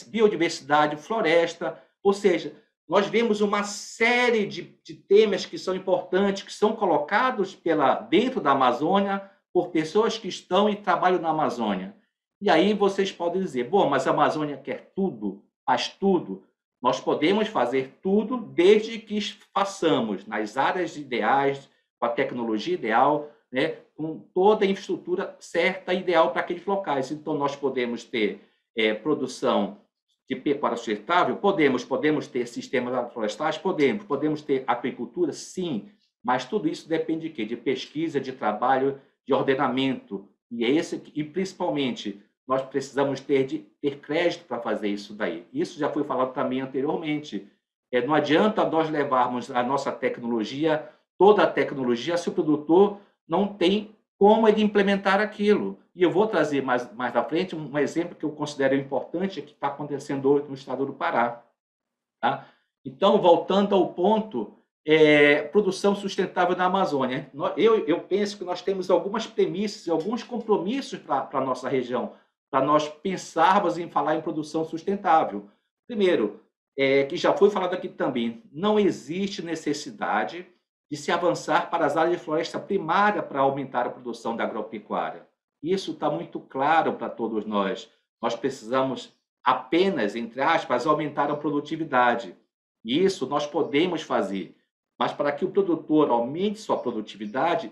biodiversidade, floresta, Ou seja, nós vemos uma série de temas que são importantes, que são colocados dentro da Amazônia por pessoas que estão e trabalham na Amazônia. E aí vocês podem dizer, bom, mas a Amazônia quer tudo, faz tudo. Nós podemos fazer tudo desde que façamos nas áreas ideais, com a tecnologia ideal, né, com toda a infraestrutura certa e ideal para aqueles locais. Então, nós podemos ter produção de pecuária sustentável? Podemos ter sistemas agroflorestais? Podemos ter aquicultura? Sim, mas tudo isso depende de quê? De pesquisa, de trabalho, de ordenamento. E principalmente, nós precisamos ter crédito para fazer isso daí. Isso já foi falado também anteriormente. Não adianta nós levarmos a nossa tecnologia, toda a tecnologia, se o produtor não tem como ele implementar aquilo. E eu vou trazer mais à frente um exemplo que eu considero importante, que está acontecendo hoje no estado do Pará. Tá? Então, voltando ao ponto, produção sustentável na Amazônia. Eu penso que nós temos algumas premissas, alguns compromissos para a nossa região, para nós pensarmos em falar em produção sustentável. Primeiro, que já foi falado aqui também, não existe necessidade de se avançar para as áreas de floresta primária para aumentar a produção da agropecuária. Isso está muito claro para todos nós. Nós precisamos apenas, entre aspas, aumentar a produtividade. E isso nós podemos fazer. Mas para que o produtor aumente sua produtividade,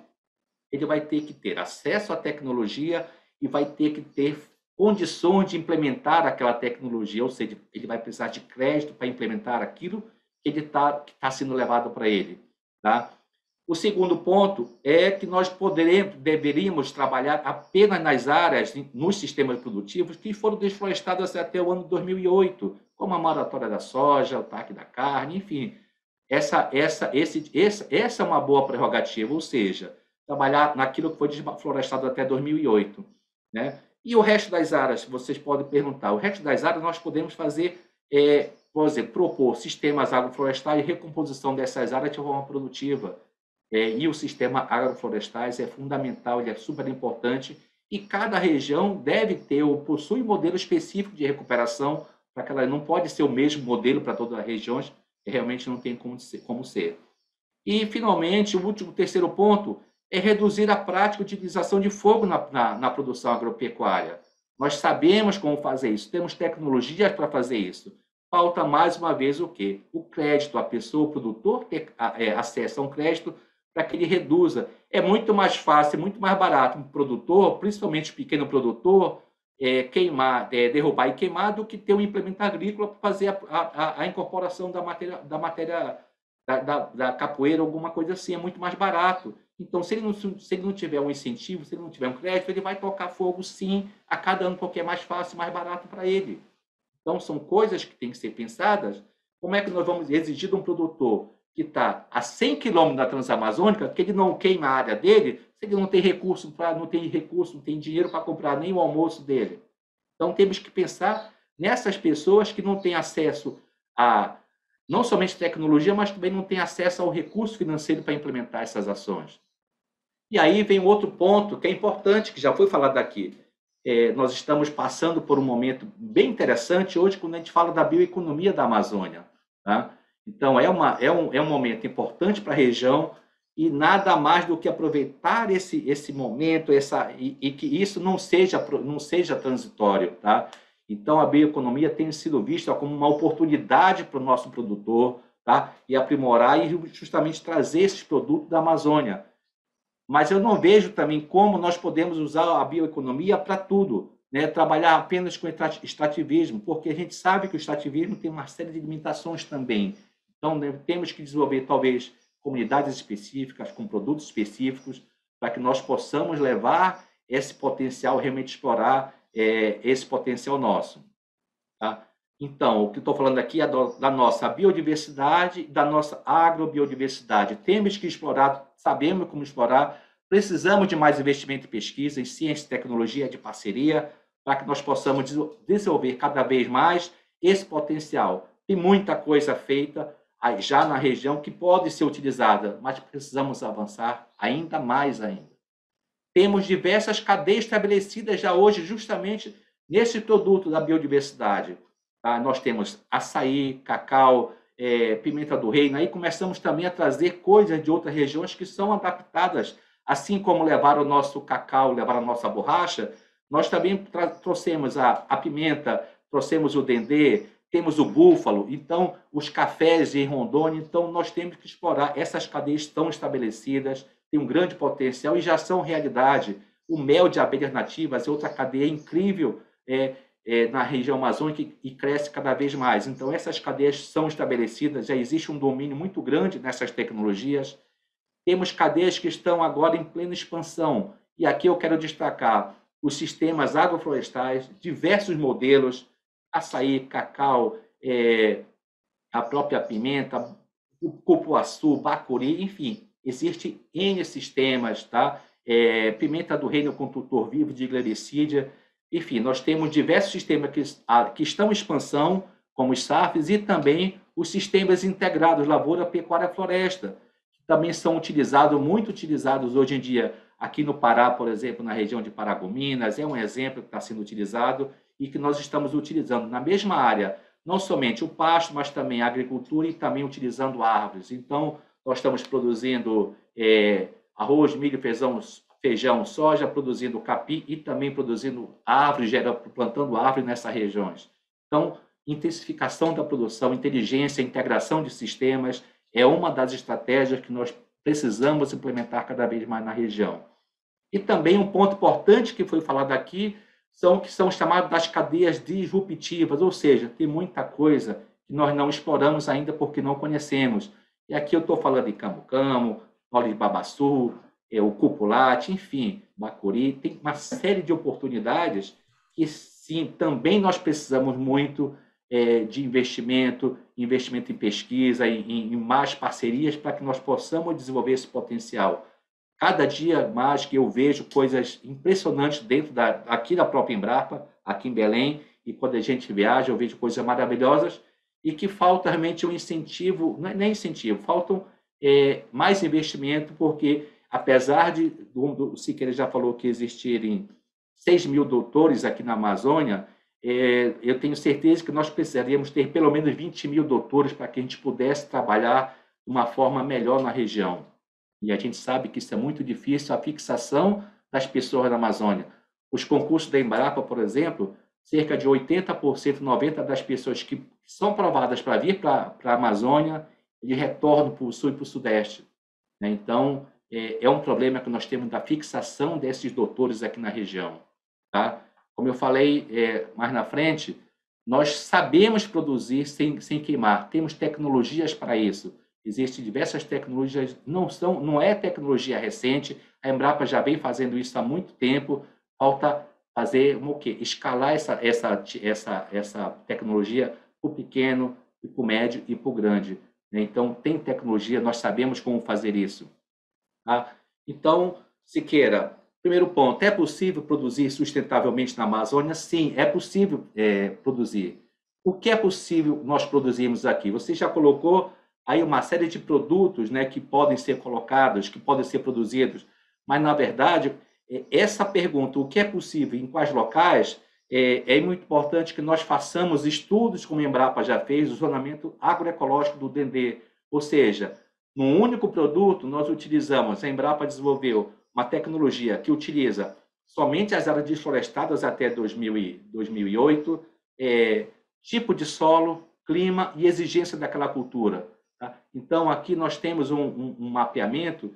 ele vai ter que ter acesso à tecnologia e vai ter que ter condições de implementar aquela tecnologia, ou seja, ele vai precisar de crédito para implementar aquilo que está sendo levado para ele. Tá? O segundo ponto é que nós deveríamos trabalhar apenas nas áreas, nos sistemas produtivos que foram desflorestadas até o ano 2008, como a moratória da soja, o TAC da carne, enfim. Essa é uma boa prerrogativa, ou seja, trabalhar naquilo que foi desflorestado até 2008. Né? E o resto das áreas, vocês podem perguntar, o resto das áreas nós podemos fazer, por exemplo, propor sistemas agroflorestais e recomposição dessas áreas de forma produtiva. E o sistema agroflorestais é fundamental, ele é super importante, e cada região deve ter ou possui um modelo específico de recuperação, para que ela não pode ser o mesmo modelo para todas as regiões, realmente não tem como ser. E, finalmente, o terceiro ponto é reduzir a prática de utilização de fogo na produção agropecuária. Nós sabemos como fazer isso, temos tecnologias para fazer isso. Falta, mais uma vez, o quê? O crédito, a pessoa, o produtor, ter acesso a um crédito para que ele reduza. É muito mais fácil, muito mais barato um produtor, principalmente o pequeno produtor, derrubar e queimar do que ter um implemento agrícola para fazer a incorporação da capoeira, alguma coisa assim. É muito mais barato. Então, se ele não tiver um incentivo, se ele não tiver um crédito, ele vai tocar fogo, sim, a cada ano, porque é mais fácil, mais barato para ele. Então, são coisas que têm que ser pensadas. Como é que nós vamos exigir de um produtor que está a 100 quilômetros da Transamazônica, que ele não queima a área dele, se ele não tem recurso, não tem dinheiro para comprar nem o almoço dele. Então, temos que pensar nessas pessoas que não têm acesso a, não somente tecnologia, mas também não têm acesso ao recurso financeiro para implementar essas ações. E aí vem outro ponto que é importante, que já foi falado aqui. Nós estamos passando por um momento bem interessante hoje, quando a gente fala da bioeconomia da Amazônia. Tá? Então, é um momento importante para a região e nada mais do que aproveitar esse momento e que isso não seja transitório. Tá? Então, a bioeconomia tem sido vista como uma oportunidade para o nosso produtor, tá? E aprimorar e justamente trazer esses produtos da Amazônia. Mas eu não vejo também como nós podemos usar a bioeconomia para tudo, né? Trabalhar apenas com extrativismo, porque a gente sabe que o extrativismo tem uma série de limitações também. Então, temos que desenvolver, talvez, comunidades específicas, com produtos específicos, para que nós possamos levar esse potencial, realmente explorar esse potencial nosso. Tá? Então, o que estou falando aqui é da nossa biodiversidade e da nossa agrobiodiversidade. Temos que explorar, sabemos como explorar, precisamos de mais investimento em pesquisa, em ciência e tecnologia, de parceria, para que nós possamos desenvolver cada vez mais esse potencial. Tem muita coisa feita já na região que pode ser utilizada, mas precisamos avançar ainda mais ainda. Temos diversas cadeias estabelecidas já hoje, justamente nesse produto da biodiversidade. tá? Nós temos açaí, cacau, pimenta do reino. Aí começamos também a trazer coisas de outras regiões que são adaptadas, assim como levaram o nosso cacau, levaram a nossa borracha, nós também trouxemos a pimenta, trouxemos o dendê, temos o búfalo, então os cafés em Rondônia, então nós temos que explorar. Essas cadeias estão estabelecidas, têm um grande potencial e já são realidade. O mel de abelhas nativas é outra cadeia incrível na região amazônica e cresce cada vez mais. Então essas cadeias são estabelecidas, já existe um domínio muito grande nessas tecnologias. Temos cadeias que estão agora em plena expansão, e aqui eu quero destacar os sistemas agroflorestais, diversos modelos, açaí, cacau, a própria pimenta, o cupuaçu, bacuri, enfim, existem N sistemas, tá? Pimenta do reino com tutor vivo de glericídia, enfim, nós temos diversos sistemas que estão em expansão, como os SAFs, e também os sistemas integrados, lavoura, pecuária, floresta, que também são utilizados, muito utilizados hoje em dia, aqui no Pará, por exemplo, na região de Paragominas, é um exemplo que está sendo utilizado e que nós estamos utilizando na mesma área, não somente o pasto, mas também a agricultura e também utilizando árvores. Então, nós estamos produzindo arroz, milho, feijão, soja, produzindo capim e também produzindo árvores, plantando árvores nessas regiões. Então, intensificação da produção, inteligência, integração de sistemas é uma das estratégias que nós precisamos implementar cada vez mais na região. E também um ponto importante que foi falado aqui que são chamadas das cadeias disruptivas, ou seja, tem muita coisa que nós não exploramos ainda porque não conhecemos. E aqui eu estou falando de camu-camu, óleo de babaçu, o cupulate, enfim, bacuri, tem uma série de oportunidades que, sim, também nós precisamos muito de investimento em pesquisa, em mais parcerias para que nós possamos desenvolver esse potencial. Cada dia mais que eu vejo coisas impressionantes aqui da própria Embrapa, aqui em Belém, e quando a gente viaja eu vejo coisas maravilhosas e que falta realmente um incentivo, não é nem incentivo, faltam mais investimento, porque apesar o Siqueira já falou que existirem 6 mil doutores aqui na Amazônia, eu tenho certeza que nós precisaríamos ter pelo menos 20 mil doutores para que a gente pudesse trabalhar de uma forma melhor na região. E a gente sabe que isso é muito difícil, a fixação das pessoas na Amazônia. Os concursos da Embrapa, por exemplo, cerca de 80%, 90% das pessoas que são aprovadas para vir para a Amazônia, eles retornam para o Sul e para o Sudeste. Então, é um problema que nós temos da fixação desses doutores aqui na região. Tá? Como eu falei mais na frente, nós sabemos produzir sem queimar, temos tecnologias para isso. Existem diversas tecnologias, não é tecnologia recente, a Embrapa já vem fazendo isso há muito tempo, falta fazer o quê? Escalar essa tecnologia para o pequeno, para o médio e para o grande. Então, tem tecnologia, nós sabemos como fazer isso. Tá? Então, Siqueira, primeiro ponto, é possível produzir sustentavelmente na Amazônia? Sim, é possível produzir. O que é possível nós produzirmos aqui? Você já colocou aí uma série de produtos, né, que podem ser colocados, que podem ser produzidos, mas, na verdade, essa pergunta, o que é possível em quais locais, é muito importante que nós façamos estudos, como a Embrapa já fez, o zonamento agroecológico do dendê, ou seja, num único produto, nós utilizamos, a Embrapa desenvolveu uma tecnologia que utiliza somente as áreas desflorestadas até 2008, tipo de solo, clima e exigência daquela cultura. Tá? Então, aqui nós temos um mapeamento,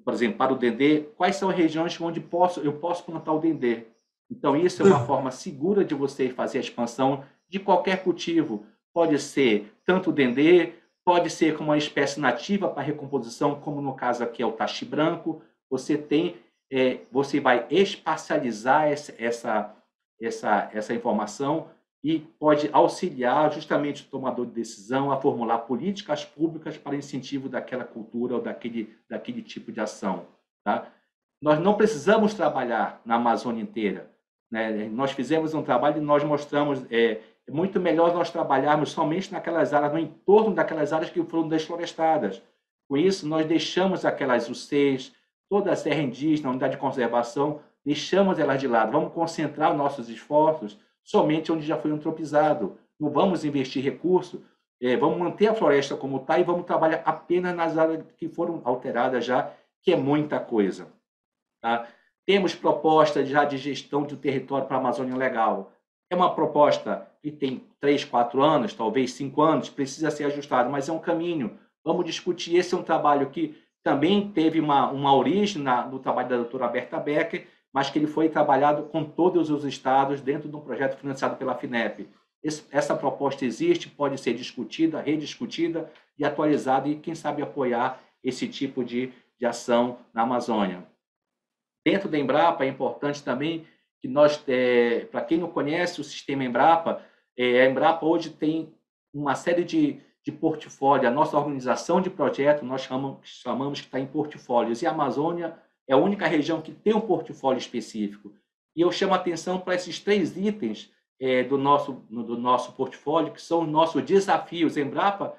por exemplo, para o dendê, quais são as regiões onde eu posso plantar o dendê. Então, isso é uma forma segura de você fazer a expansão de qualquer cultivo. Pode ser tanto o dendê, pode ser como uma espécie nativa para recomposição, como no caso aqui é o taxi branco. Você vai espacializar essa informação e pode auxiliar justamente o tomador de decisão a formular políticas públicas para incentivo daquela cultura ou daquele tipo de ação. Tá? Nós não precisamos trabalhar na Amazônia inteira. Né? Nós fizemos um trabalho e nós mostramos é muito melhor nós trabalharmos somente naquelas áreas, no entorno daquelas áreas que foram desflorestadas. Com isso, nós deixamos aquelas UCs, toda a serra indígena, a unidade de conservação, deixamos elas de lado. Vamos concentrar os nossos esforços somente onde já foi antropizado. não vamos investir recursos, vamos manter a floresta como está e vamos trabalhar apenas nas áreas que foram alteradas já, que é muita coisa. Tá? Temos proposta já de gestão do território para a Amazônia Legal. É uma proposta que tem 3, 4 anos, talvez 5 anos, precisa ser ajustada, mas é um caminho. Vamos discutir. Esse é um trabalho que também teve uma origem no trabalho da doutora Berta Becker, mas que ele foi trabalhado com todos os estados dentro de um projeto financiado pela FINEP. Essa proposta existe, pode ser discutida, rediscutida e atualizada e, quem sabe, apoiar esse tipo de ação na Amazônia. Dentro da Embrapa, é importante também que nós, para quem não conhece o sistema Embrapa, a Embrapa hoje tem uma série de portfólio. A nossa organização de projeto, nós chamamos que está em portfólios, e a Amazônia é a única região que tem um portfólio específico. E eu chamo a atenção para esses 3 itens do nosso portfólio, que são os nossos desafios. A Embrapa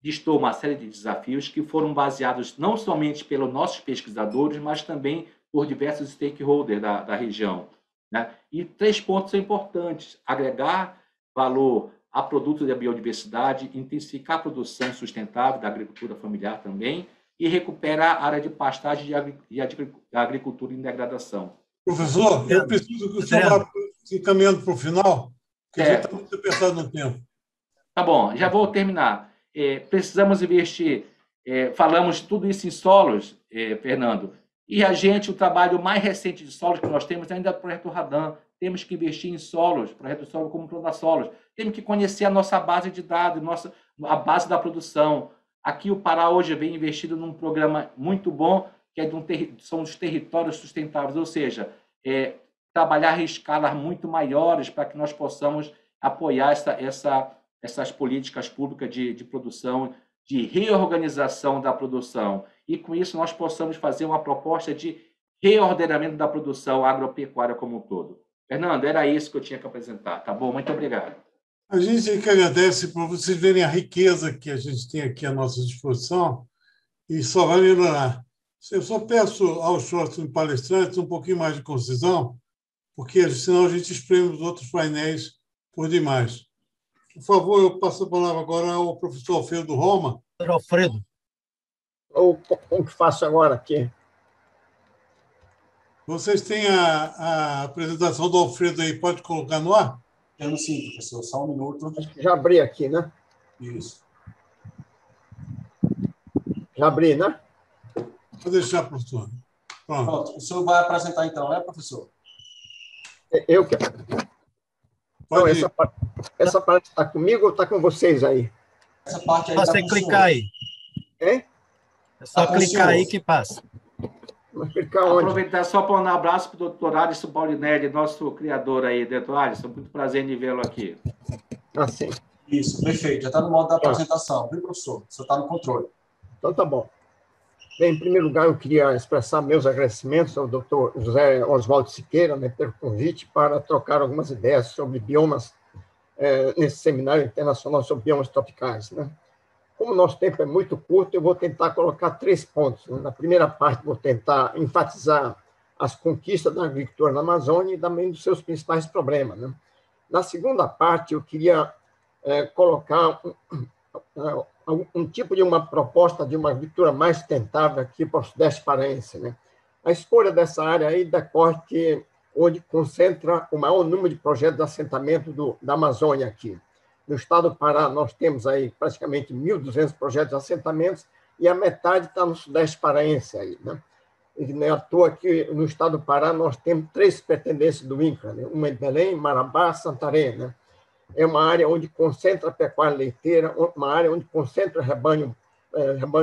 listou uma série de desafios que foram baseados não somente pelos nossos pesquisadores, mas também por diversos stakeholders da região. Né? E 3 pontos são importantes: agregar valor a produtos da biodiversidade, intensificar a produção sustentável da agricultura familiar também e recuperar a área de pastagem e agricultura em degradação. Professor, eu preciso que o senhor vá se encaminhando para o final, porque já está muito apertado no tempo. Tá bom, já vou terminar. Precisamos investir, falamos tudo isso em solos, Fernando, e o trabalho mais recente de solos que nós temos ainda é o projeto Radan. Temos que investir em solos, projeto solo como Prodasolos. Temos que conhecer a nossa base de dados, a base da produção. Aqui o Pará hoje vem investido num programa muito bom, que são os territórios sustentáveis, ou seja, trabalhar em escalas muito maiores para que nós possamos apoiar essas políticas públicas de produção, de reorganização da produção. E, com isso, nós possamos fazer uma proposta de reordenamento da produção agropecuária como um todo. Fernando, era isso que eu tinha que apresentar. Tá bom? Muito obrigado. A gente que agradece por vocês verem a riqueza que a gente tem aqui à nossa disposição e só vai melhorar. Eu só peço aos próximos palestrantes um pouquinho mais de concisão, porque senão a gente espreme os outros painéis por demais. Por favor, eu passo a palavra agora ao professor Alfredo Roma. Alfredo. Como que faço agora aqui? Vocês têm a apresentação do Alfredo aí, pode colocar no ar? Temos sim, professor, só um minuto. Já abri aqui, né? Isso. Já abri, né? Vou deixar, professor. Pronto, o senhor vai apresentar então, né, professor? Eu quero. Então, essa parte está comigo ou está com vocês aí? Essa parte aí Só você clicar aí. É? É só clicar aí que passa. Mas clicar onde? Aproveitar só para um abraço para o doutor Alisson Paulinelli, nosso criador aí, doutor Alisson. Muito prazer em vê-lo aqui. Ah, sim. Isso, perfeito. Já está no modo da apresentação, viu, professor? O senhor está no controle. Então, tá bom. Bem, em primeiro lugar, eu queria expressar meus agradecimentos ao doutor José Oswaldo Siqueira, né, pelo convite para trocar algumas ideias sobre biomas nesse seminário internacional sobre biomas tropicais, né? Como o nosso tempo é muito curto, eu vou tentar colocar 3 pontos, né? Na primeira parte, vou tentar enfatizar as conquistas da agricultura na Amazônia e também dos seus principais problemas, né? Na segunda parte, eu queria colocar um tipo de uma proposta de uma agricultura mais sustentável aqui para o Sudeste paraense, né? A escolha dessa área aí decorre onde concentra o maior número de projetos de assentamento da Amazônia aqui. No estado do Pará, nós temos aí praticamente 1.200 projetos de assentamentos e a metade está no Sudeste paraense aí, né? E não é à toa que no estado do Pará nós temos 3 pretendências do INCRA, né? Uma em Belém, Marabá, Santarém, né? É uma área onde concentra a pecuária leiteira, uma área onde concentra rebanho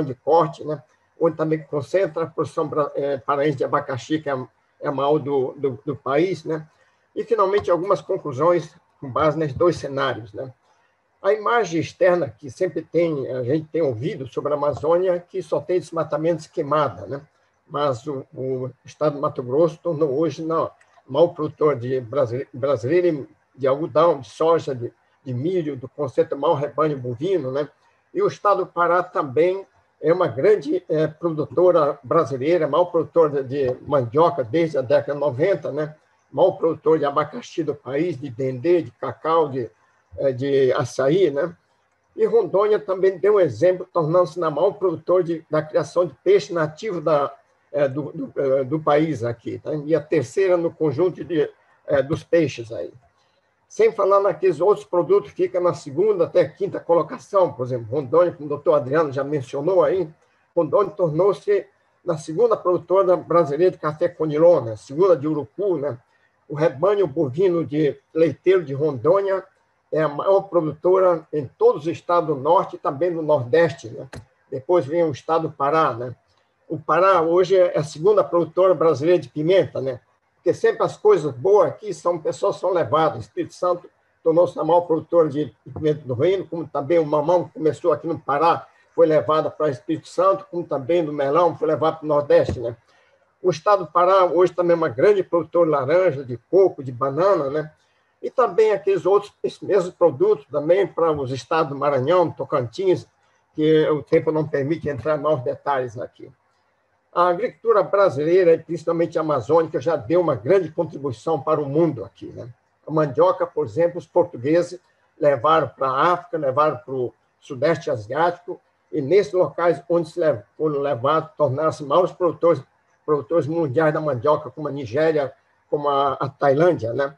de corte, né? Onde também concentra a produção paraense de abacaxi, que é a maior do país, né? E, finalmente, algumas conclusões com base nesses 2 cenários, né? A imagem externa que sempre a gente tem ouvido sobre a Amazônia, que só tem desmatamento queimada, né? Mas o estado do Mato Grosso tornou hoje o maior produtor brasileiro de algodão, de soja, de milho, do conceito maior rebanho bovino, né? E o estado do Pará também é uma grande produtora brasileira, maior produtora de mandioca desde a década de 90, né? Maior produtor de abacaxi do país, de dendê, de cacau, de de açaí, né? E Rondônia também deu um exemplo, tornando-se na maior produtor da criação de peixe nativo do país aqui, tá? E a terceira no conjunto dos peixes aí. Sem falar naqueles outros produtos que ficam na segunda até quinta colocação, por exemplo, Rondônia, como o doutor Adriano já mencionou aí, Rondônia tornou-se na segunda produtora brasileira de café Conilon, né? Segunda de Urucu, né? O rebanho bovino de leiteiro de Rondônia é a maior produtora em todos os estados do norte e também do nordeste, né? Depois vem o estado do Pará, né? O Pará hoje é a segunda produtora brasileira de pimenta, né? Porque sempre as coisas boas aqui pessoas são levadas. O Espírito Santo tornou-se a maior produtora de pimenta do reino, como também o mamão que começou aqui no Pará foi levado para o Espírito Santo, como também do melão foi levado para o Nordeste, né? O estado do Pará hoje também é uma grande produtora de laranja, de coco, de banana, né? E também aqueles outros, esses mesmos produtos também para os estados do Maranhão, Tocantins, que o tempo não permite entrar em maiores detalhes aqui. A agricultura brasileira, principalmente a amazônica, já deu uma grande contribuição para o mundo aqui, né? A mandioca, por exemplo, os portugueses levaram para a África, levaram para o Sudeste Asiático, e nesses locais onde foram levados, tornaram-se maiores produtores mundiais da mandioca, como a Nigéria, como a Tailândia, né?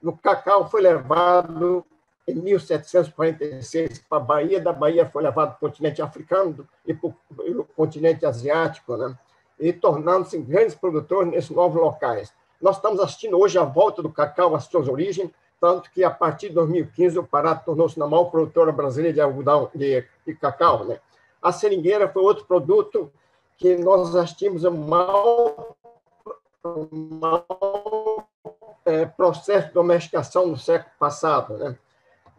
No cacau foi levado em 1746 para a Bahia, da Bahia foi levado para o continente africano e para o continente asiático, né? E tornando-se grandes produtores nesses novos locais. Nós estamos assistindo hoje a volta do cacau às suas origens, tanto que a partir de 2015 o Pará tornou-se a maior produtora brasileira de algodão, de cacau, né? A seringueira foi outro produto que nós assistimos a um mau processo de domesticação no século passado, né?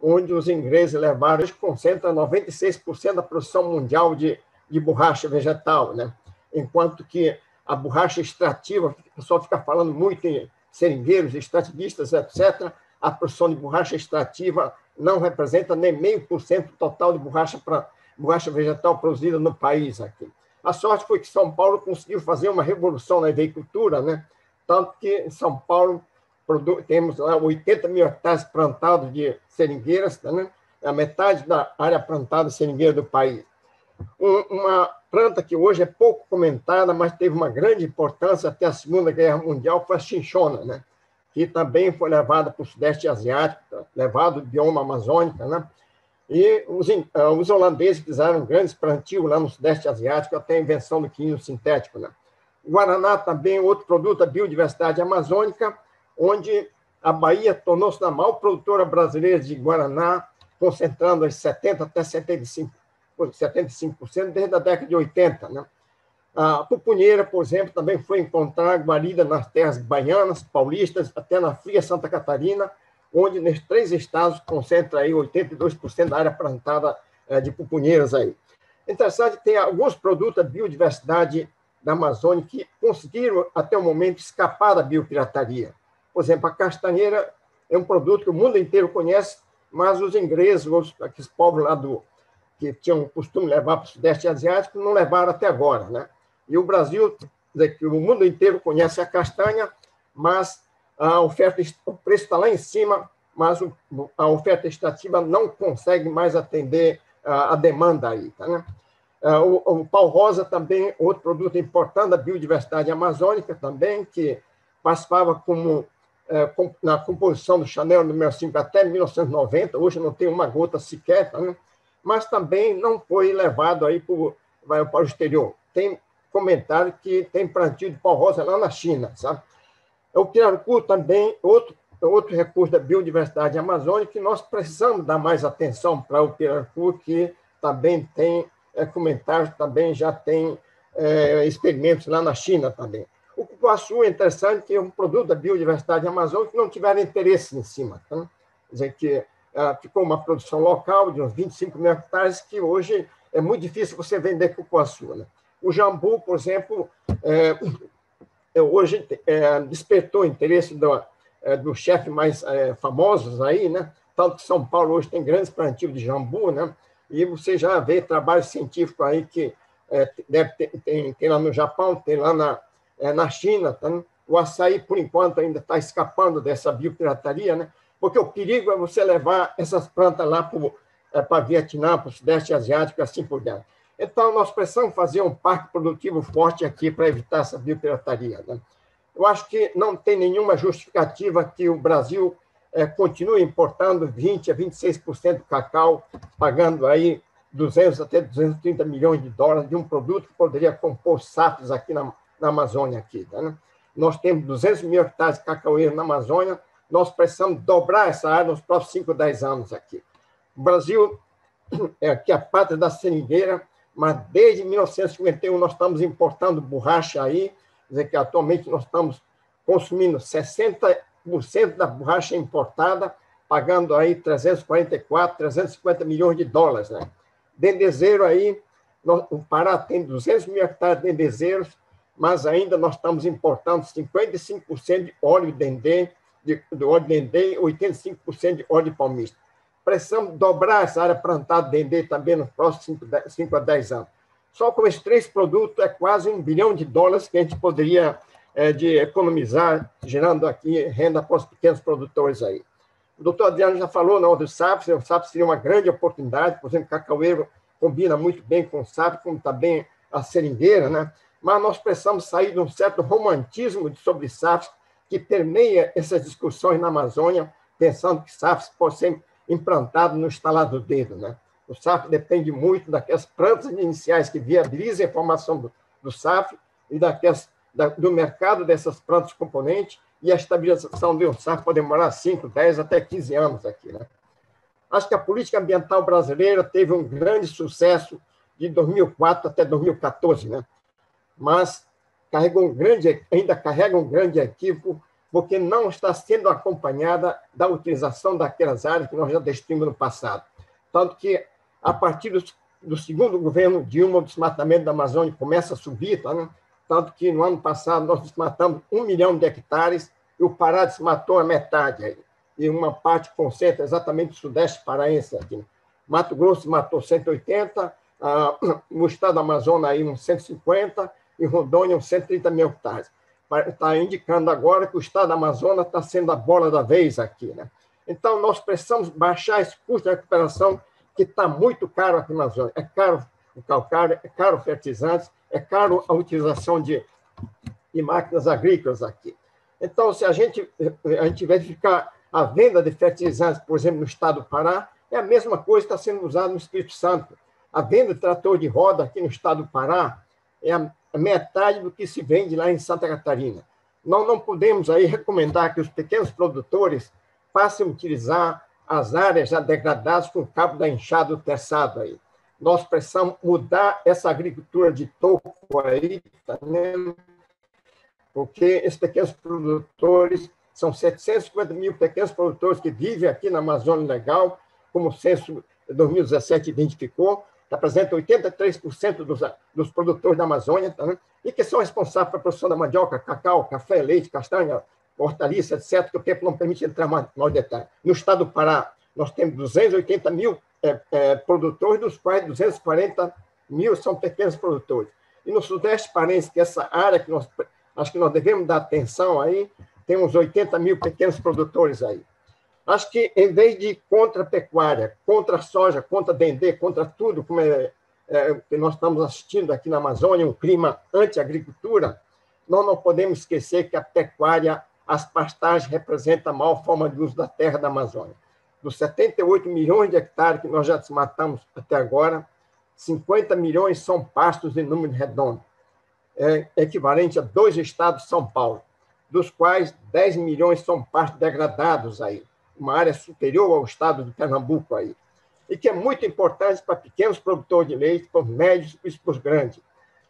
Onde os ingleses levaram, eles concentram 96% da produção mundial de borracha vegetal, né? Enquanto que a borracha extrativa, o pessoal fica falando muito em seringueiros, extrativistas, etc., a produção de borracha extrativa não representa nem 0,5% total de borracha vegetal produzida no país aqui. A sorte foi que São Paulo conseguiu fazer uma revolução na agricultura, né? Tanto que em São Paulo temos lá 80 mil hectares plantados de seringueiras, né? A metade da área plantada de seringueira do país. Uma planta que hoje é pouco comentada, mas teve uma grande importância até a Segunda Guerra Mundial, foi a chinchona, né? Que também foi levada para o Sudeste Asiático, levado do bioma amazônico, né? E os holandeses fizeram grandes plantios lá no Sudeste Asiático até a invenção do quinino sintético, né? O guaraná também é outro produto da biodiversidade amazônica, onde a Bahia tornou-se a maior produtora brasileira de guaraná, concentrando em 70% até 75% desde a década de 80, né? A pupunheira, por exemplo, também foi encontrada guarida nas terras baianas, paulistas, até na fria Santa Catarina, onde nesses 3 estados concentra aí 82% da área plantada de pupunheiras aí. Interessante, tem alguns produtos da biodiversidade da Amazônia que conseguiram, até o momento, escapar da biopirataria. Por exemplo, a castanheira é um produto que o mundo inteiro conhece, mas os ingleses, aqueles povos lá que tinham o costume de levar para o Sudeste Asiático, não levaram até agora, né? E o Brasil, que o mundo inteiro conhece a castanha, mas o preço está lá em cima, mas a oferta extrativa não consegue mais atender a demanda aí, tá, né? O pau-rosa também, outro produto importante da biodiversidade amazônica também, que participava na composição do Chanel número 5 até 1990, hoje não tem uma gota sequer, tá, né? Mas também não foi levado aí para o exterior. Tem comentário que tem plantio de pau-rosa lá na China, sabe? O pirarucu também, outro recurso da biodiversidade amazônica, que nós precisamos dar mais atenção para o pirarucu, que também tem comentários, também já tem experimentos lá na China também. O cupuaçu é interessante, que é um produto da biodiversidade amazônica que não tiveram interesse em cima, tá? Quer dizer que ficou uma produção local de uns 25 mil hectares, que hoje é muito difícil você vender cupuaçu, né? O jambu, por exemplo, hoje despertou o interesse dos chefes mais famosos aí, né? Tanto que São Paulo hoje tem grandes plantios de jambu, né? E você já vê trabalho científico aí que tem lá no Japão, tem lá na China, tá, né? O açaí, por enquanto, ainda está escapando dessa biopirataria, né? porque o perigo é você levar essas plantas lá para Vietnã, para o Sudeste Asiático, assim por diante. Então, nós precisamos fazer um parque produtivo forte aqui para evitar essa biopirataria, né? Eu acho que não tem nenhuma justificativa que o Brasil continue importando 20% a 26% do cacau, pagando aí 200 até 230 milhões de dólares de um produto que poderia compor safras aqui na Amazônia. Aqui, né? Nós temos 200 mil hectares de cacaueiro na Amazônia, nós precisamos dobrar essa área nos próximos 5 a 10 anos aqui. O Brasil é aqui a pátria da seringueira, mas desde 1951 nós estamos importando borracha aí, quer dizer que atualmente nós estamos consumindo 60% da borracha importada, pagando aí 344, 350 milhões de dólares, né? Dendezeiro aí, o Pará tem 200 mil hectares de dendezeiros, mas ainda nós estamos importando 55% de óleo de dendê, e 85% de óleo de palmista. Precisamos dobrar essa área plantada de dendê também nos próximos 5 a 10 anos. Só com esses 3 produtos é quase $1 bilhão que a gente poderia de economizar, gerando aqui renda para os pequenos produtores aí. O doutor Adriano já falou na hora do SAPS, o SAPS seria uma grande oportunidade, por exemplo, o cacaueiro combina muito bem com o SAPS, como também a seringueira, né? Mas nós precisamos sair de um certo romantismo sobre SAPS que permeia essas discussões na Amazônia, pensando que SAPS pode ser implantado no estalar do dedo, né? O SAPS depende muito daquelas plantas iniciais que viabilizam a formação do SAPS e do mercado dessas plantas componentes, e a estabilização do SAPS pode demorar 5, 10 até 15 anos aqui, né? Acho que a política ambiental brasileira teve um grande sucesso de 2004 até 2014, né? Mas ainda carrega um grande equívoco, porque não está sendo acompanhada da utilização daquelas áreas que nós já destruímos no passado. Tanto que, a partir do segundo governo Dilma, o desmatamento da Amazônia começa a subir, tá, né? Tanto que, no ano passado, nós desmatamos 1 milhão de hectares e o Pará desmatou a metade. Aí, e uma parte concentra exatamente o sudeste paraense. Aqui, né? Mato Grosso matou 180, no estado do Amazonas, aí, uns 150, e Rondônia, uns 130 mil hectares. Está indicando agora que o estado do Amazonas está sendo a bola da vez aqui, né? Então, nós precisamos baixar esse custo de recuperação, que está muito caro aqui na Amazônia. É caro o calcário, é caro fertilizantes, é caro a utilização de máquinas agrícolas aqui. Então, se a gente verificar a venda de fertilizantes, por exemplo, no estado do Pará, é a mesma coisa que está sendo usada no Espírito Santo. A venda de trator de roda aqui no estado do Pará é a metade do que se vende lá em Santa Catarina. Nós não podemos aí recomendar que os pequenos produtores passem a utilizar as áreas já degradadas com o cabo da enxada do terçado aí. Nós precisamos mudar essa agricultura de toco aí, tá vendo? Porque esses pequenos produtores, são 750 mil pequenos produtores que vivem aqui na Amazônia Legal, como o censo de 2017 identificou, que apresentam 83% dos produtores da Amazônia, tá, né? E que são responsáveis pela produção da mandioca, cacau, café, leite, castanha, hortaliça, etc., que o tempo não permite entrar mais no detalhe. No estado do Pará, nós temos 280 mil produtores, dos quais 240 mil são pequenos produtores. E no Sudeste Paraense, que é essa área que acho que nós devemos dar atenção aí, tem uns 80 mil pequenos produtores aí. Acho que, em vez de ir contra a pecuária, contra a soja, contra a dendê, contra tudo, como que nós estamos assistindo aqui na Amazônia, um clima anti-agricultura, nós não podemos esquecer que a pecuária, as pastagens, representam a maior forma de uso da terra da Amazônia. Dos 78 milhões de hectares que nós já desmatamos até agora, 50 milhões são pastos em número redondo, equivalente a 2 estados de São Paulo, dos quais 10 milhões são pastos degradados aí, uma área superior ao estado de Pernambuco aí, e que é muito importante para pequenos produtores de leite, para os médios e para os grandes.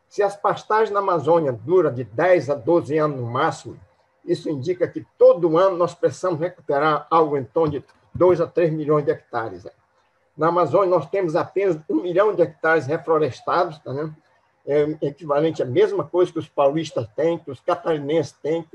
Se as pastagens na Amazônia duram de 10 a 12 anos no máximo, isso indica que todo ano nós precisamos recuperar algo em torno de 2 a 3 milhões de hectares. Na Amazônia, nós temos apenas 1 milhão de hectares reflorestados, tá, né? Equivalente à mesma coisa que os paulistas têm, que os catarinenses têm,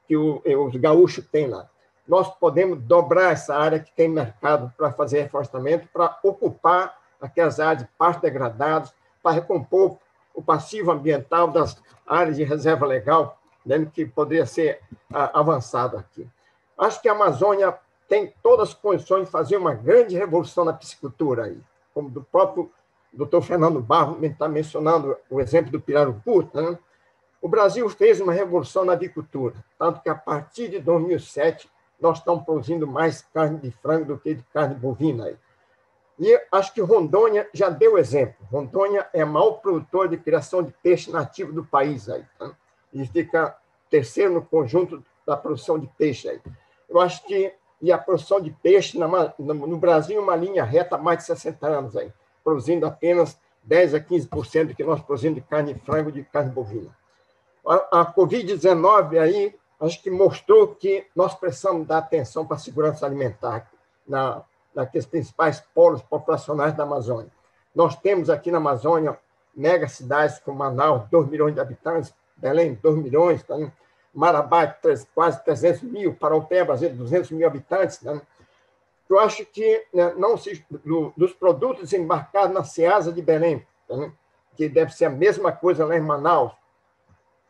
que os gaúchos têm lá. Nós podemos dobrar essa área que tem mercado para fazer reflorestamento, para ocupar aquelas áreas de pastos degradados, para recompor o passivo ambiental das áreas de reserva legal, né, que poderia ser avançado aqui. Acho que a Amazônia tem todas as condições de fazer uma grande revolução na piscicultura aí, como do próprio Dr. Fernando Barro está mencionando o exemplo do pirarucu, né? O Brasil fez uma revolução na avicultura, tanto que a partir de 2007 nós estamos produzindo mais carne de frango do que de carne bovina aí. E acho que Rondônia já deu exemplo. Rondônia é o maior produtor de criação de peixe nativo do país aí, tá? E fica terceiro no conjunto da produção de peixe aí. Eu acho que e a produção de peixe no Brasil uma linha reta há mais de 60 anos aí, produzindo apenas 10 a 15% do que nós produzimos de carne de frango e de carne bovina. A Covid-19 aí acho que mostrou que nós precisamos dar atenção para a segurança alimentar naqueles principais polos populacionais da Amazônia. Nós temos aqui na Amazônia megacidades como Manaus, 2 milhões de habitantes, Belém, 2 milhões, tá, né? Marabá, quase 300 mil, Paraupeba, 200 mil habitantes. Né? Eu acho que, né, dos produtos desembarcados na Ceasa de Belém, tá, né? Que deve ser a mesma coisa lá em Manaus,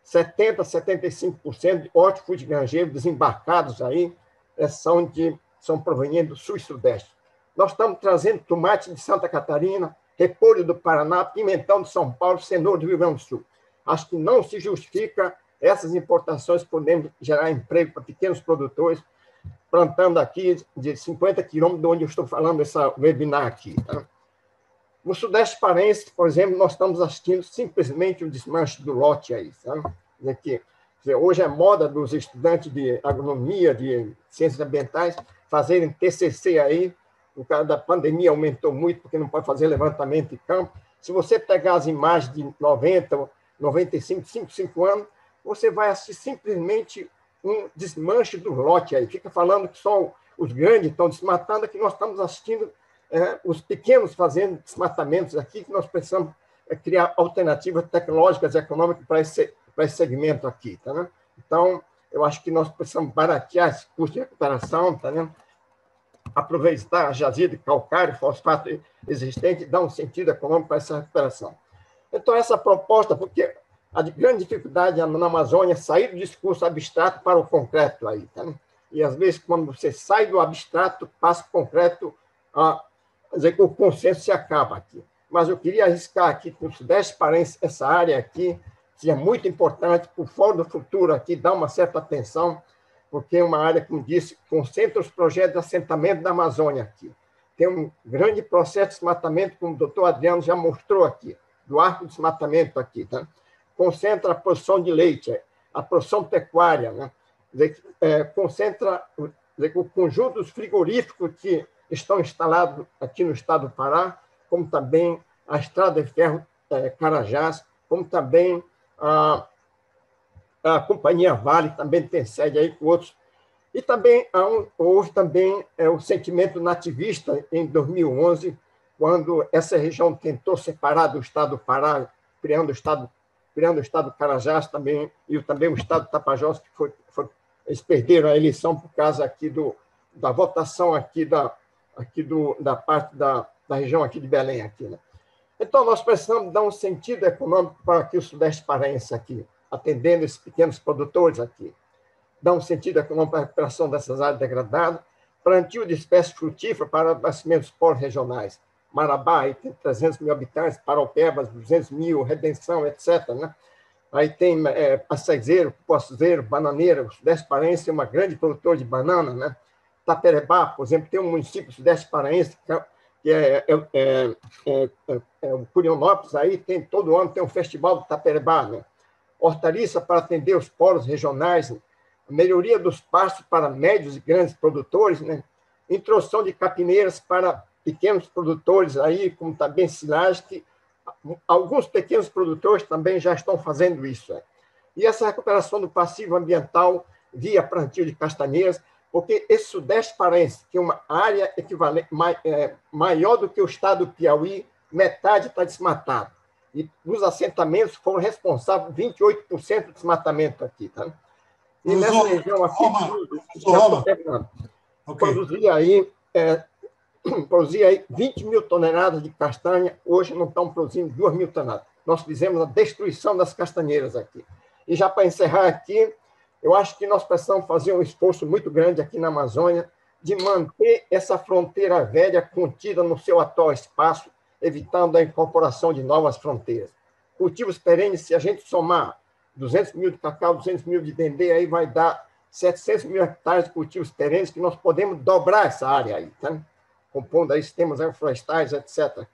70% a 75% de hortifruti granjeiro desembarcados aí são provenientes do sul e sudeste. Nós estamos trazendo tomate de Santa Catarina, repolho do Paraná, pimentão de São Paulo, cenoura do Rio Grande do Sul. Acho que não se justifica essas importações, podendo gerar emprego para pequenos produtores, plantando aqui de 50 quilômetros de onde eu estou falando essa webinar aqui. Tá? No Sudeste Paraense, por exemplo, nós estamos assistindo simplesmente o desmanche do lote aí. Tá? Hoje é moda dos estudantes de agronomia, de ciências ambientais, fazerem TCC aí. O caso da pandemia aumentou muito, porque não pode fazer levantamento de campo. Se você pegar as imagens de 90, 95, 5 anos, você vai assistir simplesmente um desmanche do lote aí. Fica falando que só os grandes estão desmatando, que nós estamos assistindo os pequenos fazendo desmatamentos aqui, que nós precisamos criar alternativas tecnológicas e econômicas para esse segmento aqui. Tá, né? Então, eu acho que nós precisamos baratear esse custo de recuperação, tá, né? Aproveitar a jazida de calcário, fosfato existente e dar um sentido econômico para essa recuperação. Então, essa proposta, porque a grande dificuldade na Amazônia é sair do discurso abstrato para o concreto aí, tá, né? E, às vezes, quando você sai do abstrato, passa para o concreto, dizer que o consenso se acaba aqui. Mas eu queria arriscar aqui que o Sudeste Paraense, essa área aqui, seja muito importante para o Fórum do Futuro aqui, dar uma certa atenção, porque é uma área, como disse, concentra os projetos de assentamento da Amazônia aqui. Tem um grande processo de desmatamento, como o doutor Adriano já mostrou aqui, do arco de desmatamento aqui, tá? Concentra a produção de leite, a produção pecuária, né? Concentra o conjunto dos frigoríficos que estão instalados aqui no estado do Pará, como também a Estrada de Ferro Carajás, como também a Companhia Vale, também tem sede aí com outros. E também houve também o sentimento nativista em 2011, quando essa região tentou separar do estado do Pará, criando o estado do Carajás também, e também o estado do Tapajós, que eles perderam a eleição por causa aqui da votação aqui da parte da região aqui de Belém. Aqui, né? Então, nós precisamos dar um sentido econômico para aqui o Sudeste Paraense, aqui, atendendo esses pequenos produtores aqui. Dar um sentido econômico para a recuperação dessas áreas degradadas, plantio de espécies frutíferas para abastecimento dos polos regionais. Marabá, aí tem 300 mil habitantes, Paraupebas, 200 mil, Redenção, etc. Né? Aí tem açaizeiro, cupuaçuzeiro, bananeira. O Sudeste Paraense é uma grande produtora de banana. Né? Taperebá, por exemplo, tem um município Sudeste Paraense, que o Curionópolis, aí todo ano tem um festival do Taperebá. Né? Hortaliça para atender os polos regionais, né? Melhoria dos pastos para médios e grandes produtores, né? Introdução de capineiras para pequenos produtores, aí, como também silagem, que alguns pequenos produtores também já estão fazendo isso. Né? E essa recuperação do passivo ambiental via plantio de castanheiras, porque esse Sudeste Paraense, que é uma área equivalente, maior do que o estado do Piauí, metade está desmatado. E nos assentamentos foram responsáveis por 28% do desmatamento aqui. Tá? E nessa região aqui, produzia aí 20 mil toneladas de castanha, hoje não estão produzindo 2 mil toneladas. Nós fizemos a destruição das castanheiras aqui. E já para encerrar aqui, eu acho que nós precisamos fazer um esforço muito grande aqui na Amazônia de manter essa fronteira velha contida no seu atual espaço, evitando a incorporação de novas fronteiras. Cultivos perenes, se a gente somar 200 mil de cacau, 200 mil de dendê, aí vai dar 700 mil hectares de cultivos perenes, que nós podemos dobrar essa área aí, tá? Compondo aí sistemas florestais, etc.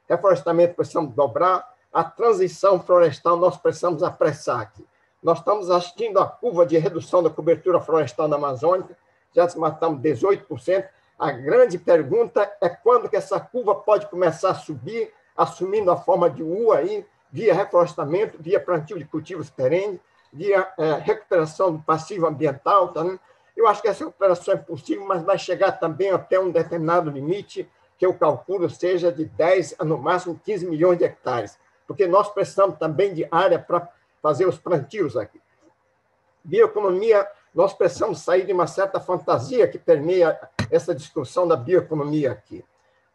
Reflorestamento precisamos dobrar, a transição florestal nós precisamos apressar aqui. Nós estamos assistindo a curva de redução da cobertura florestal na Amazônia, já desmatamos 18%. A grande pergunta é quando que essa curva pode começar a subir, assumindo a forma de U aí, via reflorestamento, via plantio de cultivos perenes, via recuperação do passivo ambiental. Tá, né? Eu acho que essa recuperação é possível, mas vai chegar também até um determinado limite, que eu calculo seja de 10 a, no máximo, 15 milhões de hectares, porque nós precisamos também de área para fazer os plantios aqui. Bioeconomia, nós precisamos sair de uma certa fantasia que permeia essa discussão da bioeconomia aqui.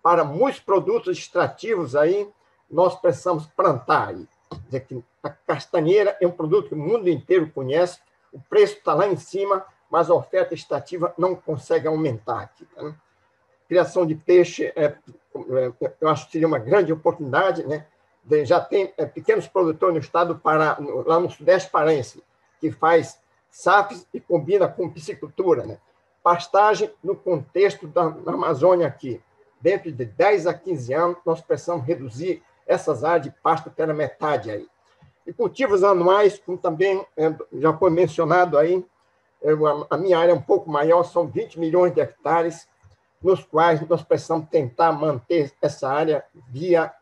Para muitos produtos extrativos aí, nós precisamos plantar aí. Quer dizer que a castanheira é um produto que o mundo inteiro conhece, o preço está lá em cima, mas a oferta extrativa não consegue aumentar aqui. Tá? Criação de peixe, eu acho que seria uma grande oportunidade, né? Já tem pequenos produtores no estado do Pará, lá no Sudeste Parense, que faz SAFs e combina com piscicultura, né? Pastagem no contexto da Amazônia aqui. Dentro de 10 a 15 anos, nós precisamos reduzir essas áreas de pasto pela metade aí. E cultivos anuais, como também já foi mencionado aí, a minha área é um pouco maior, são 20 milhões de hectares, nos quais nós precisamos tentar manter essa área via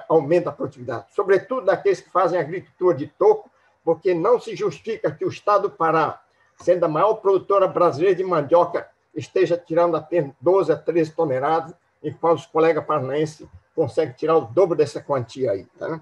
aumento da produtividade, sobretudo daqueles que fazem agricultura de toco, porque não se justifica que o estado do Pará, sendo a maior produtora brasileira de mandioca, esteja tirando apenas 12 a 13 toneladas, enquanto os colegas paranaenses conseguem tirar o dobro dessa quantia aí. Tá?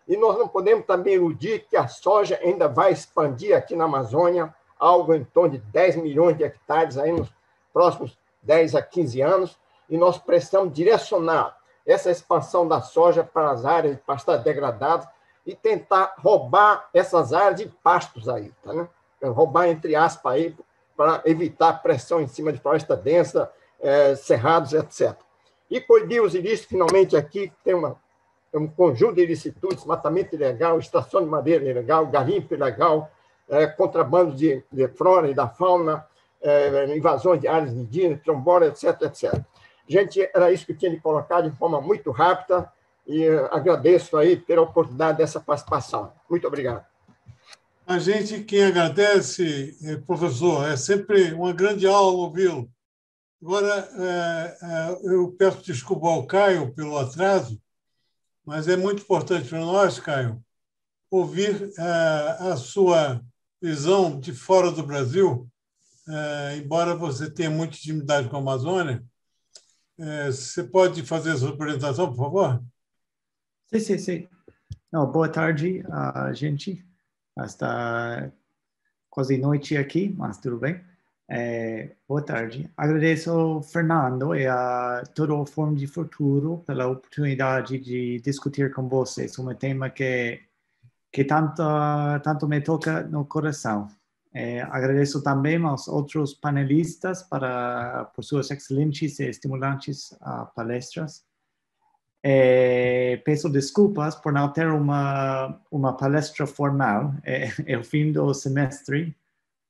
E nós não podemos também iludir que a soja ainda vai expandir aqui na Amazônia, algo em torno de 10 milhões de hectares aí nos próximos 10 a 15 anos, e nós precisamos direcionar essa expansão da soja para as áreas de pastagem degradadas e tentar roubar essas áreas de pastos aí, tá, né? Roubar, entre aspas, aí, para evitar pressão em cima de floresta densa, cerrados, etc. E coibir os ilícitos, finalmente, aqui tem um conjunto de ilicitudes, desmatamento ilegal, extração de madeira ilegal, garimpo ilegal, contrabando de flora e da fauna, invasões de áreas indígenas, trombora, etc, etc. Gente, era isso que eu tinha de colocar de forma muito rápida e agradeço aí pela oportunidade dessa participação. Muito obrigado. A gente quem agradece, professor, é sempre uma grande aula ouvi-lo. Agora, eu peço desculpa ao Caio pelo atraso, mas é muito importante para nós, Caio, ouvir a sua visão de fora do Brasil, embora você tenha muita intimidade com a Amazônia. Você pode fazer a sua apresentação, por favor? Sim. Não, boa tarde, gente. Está quase noite aqui, mas tudo bem. Boa tarde. Agradeço ao Fernando e a todo o Fórum de Futuro pela oportunidade de discutir com vocês um tema que tanto me toca no coração. Agradeço também aos outros panelistas por suas excelentes e estimulantes palestras. Peço desculpas por não ter uma palestra formal. É o fim do semestre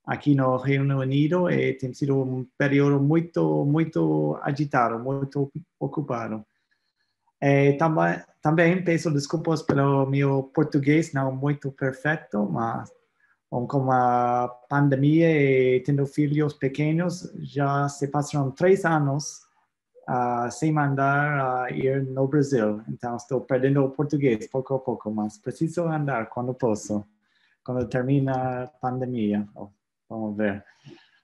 aqui no Reino Unido e tem sido um período muito agitado, muito ocupado. Também peço desculpas pelo meu português não muito perfeito, mas com a pandemia e tendo filhos pequenos, já se passaram 3 anos sem mandar ir no Brasil. Então, estou perdendo o português pouco a pouco, mas preciso andar quando posso, quando termina a pandemia. Vamos ver.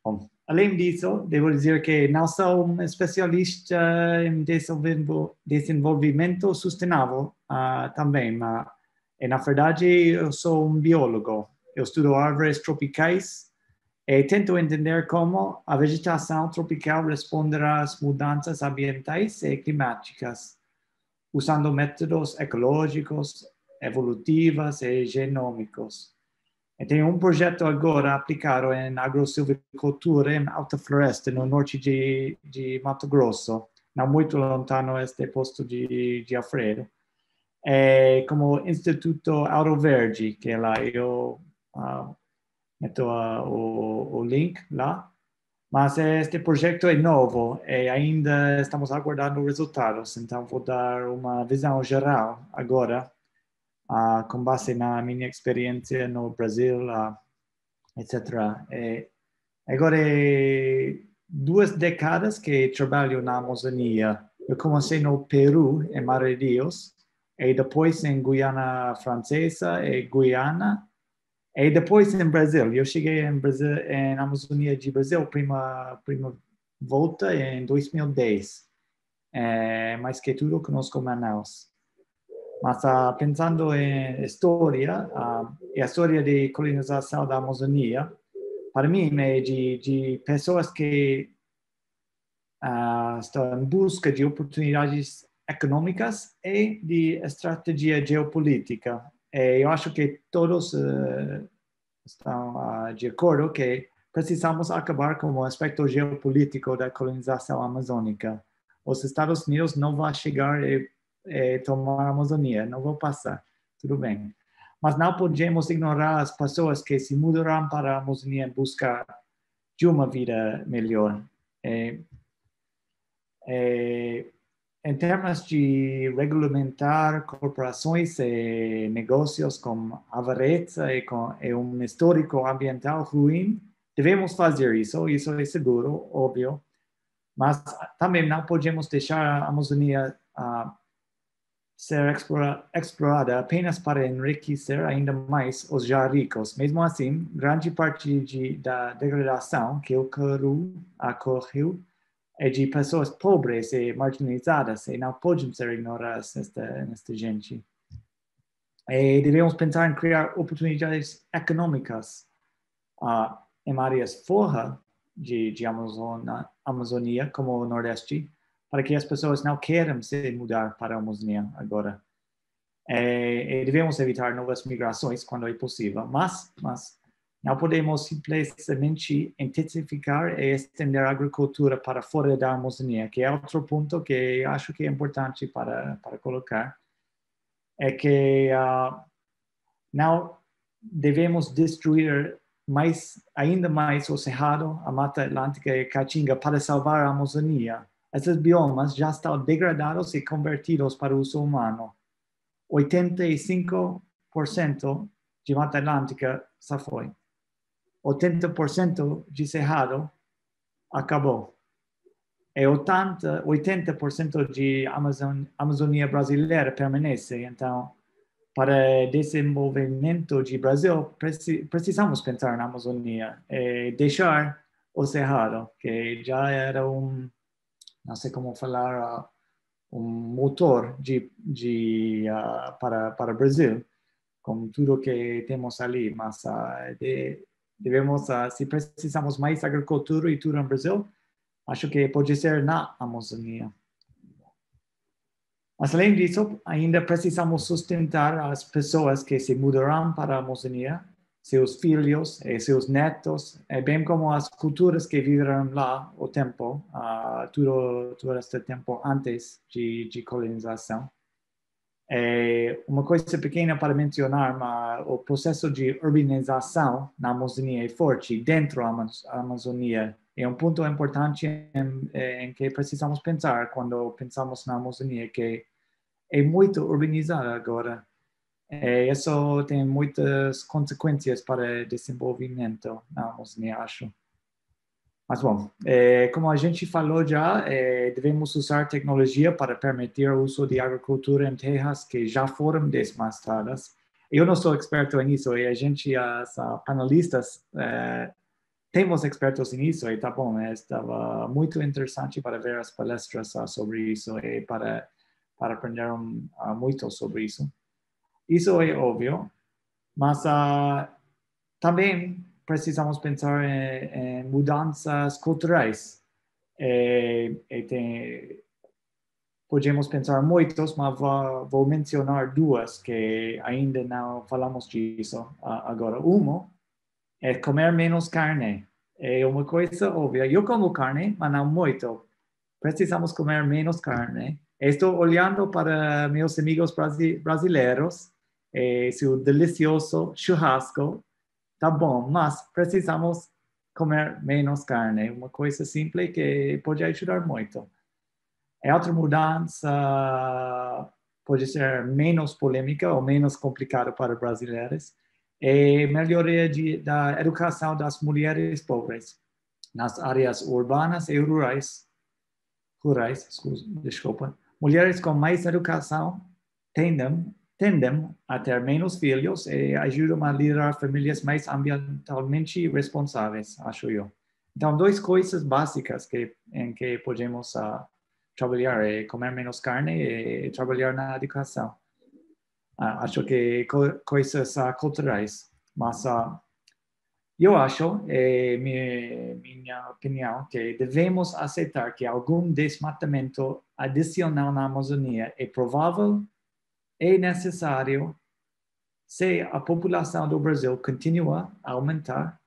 Bom, além disso, devo dizer que não sou um especialista em desenvolvimento sustentável também, mas, na verdade, eu sou um biólogo. Eu estudo árvores tropicais e tento entender como a vegetação tropical responde às mudanças ambientais e climáticas, usando métodos ecológicos, evolutivos e genômicos. Tem um projeto agora aplicado em agrosilvicultura em Alta Floresta, no norte de Mato Grosso, não muito lontano este posto de Alfredo. Como Instituto Auro Verde, que lá eu meto o link lá. Mas este projeto é novo e ainda estamos aguardando resultados, então vou dar uma visão geral agora, com base na minha experiência no Brasil, etc. Agora, 2 décadas que trabalho na Amazônia. Eu comecei no Peru, em Madre Deus, e depois em Guiana Francesa e Guiana, e depois em Brasil. Eu cheguei em Brasil, em Amazônia de Brasil, prima volta em 2010. Mais que tudo conosco Manaus. Mas pensando em história, a história de colonização da Amazônia, para mim é de pessoas que estão em busca de oportunidades econômicas e de estratégia geopolítica. Eu acho que todos estão de acordo que precisamos acabar com o aspecto geopolítico da colonização amazônica. Os Estados Unidos não vão chegar e tomar a Amazônia, não vão passar, tudo bem. Mas não podemos ignorar as pessoas que se mudarão para a Amazônia em busca de uma vida melhor. Em termos de regulamentar corporações e negócios com avareza e um histórico ambiental ruim, devemos fazer isso é seguro, óbvio, mas também não podemos deixar a Amazônia ser explorada apenas para enriquecer ainda mais os já ricos. Mesmo assim, grande parte da degradação que ocorreu é de pessoas pobres e marginalizadas, e não podem ser ignoradas nesta gente. E devemos pensar em criar oportunidades econômicas em áreas fora de Amazônia, como o Nordeste, para que as pessoas não queiram se mudar para a Amazônia agora. E devemos evitar novas migrações quando é possível, mas não podemos simplesmente intensificar e estender a agricultura para fora da Amazônia, que é outro ponto que eu acho que é importante para colocar. É que não devemos destruir ainda mais o Cerrado, a Mata Atlântica e a Caatinga para salvar a Amazônia. Esses biomas já estão degradados e convertidos para o uso humano. 85% de Mata Atlântica já foi. 80% de Cerrado acabou. E 80% de Amazônia brasileira permanece. Então, para desenvolvimento de Brasil, precisamos pensar na Amazônia e deixar o Cerrado, que já era não sei como falar, motor para o Brasil, com tudo que temos ali, mas devemos, se precisamos mais agricultura e tudo no Brasil, acho que pode ser na Amazônia. Mas, além disso, ainda precisamos sustentar as pessoas que se mudarão para a Amazônia, seus filhos e seus netos, bem como as culturas que viverão lá o tempo, todo este tempo antes de colonização. Uma coisa pequena para mencionar, mas o processo de urbanização na Amazônia é forte, dentro da Amazônia. É um ponto importante em que precisamos pensar quando pensamos na Amazônia, que é muito urbanizada agora. Isso tem muitas consequências para o desenvolvimento na Amazônia, acho. Mas, bom, como a gente falou já, devemos usar tecnologia para permitir o uso de agricultura em terras que já foram desmastadas. Eu não sou experto nisso, e a gente, as panelistas, temos expertos nisso, e tá bom, estava muito interessante para ver as palestras sobre isso e para aprender muito sobre isso. Isso é óbvio, mas também precisamos pensar em mudanças culturais. podemos pensar muitos, mas vou mencionar duas que ainda não falamos disso agora. Uma é comer menos carne. É uma coisa óbvia. Eu como carne, mas não muito. Precisamos comer menos carne. Estou olhando para meus amigos brasileiros, seu delicioso churrasco. Tá bom, mas precisamos comer menos carne. Uma coisa simples que pode ajudar muito. Outra mudança pode ser menos polêmica ou menos complicada para brasileiros. É melhoria da educação das mulheres pobres nas áreas urbanas e rurais. Desculpa. Mulheres com mais educação tendem a ter menos filhos e ajudam a liderar famílias mais ambientalmente responsáveis, acho eu. Então, duas coisas básicas em que podemos trabalhar é comer menos carne e trabalhar na educação. Acho que coisas culturais, mas eu acho, minha opinião, que devemos aceitar que algum desmatamento adicional na Amazônia é provável e necessário se a população do Brasil continua a aumentar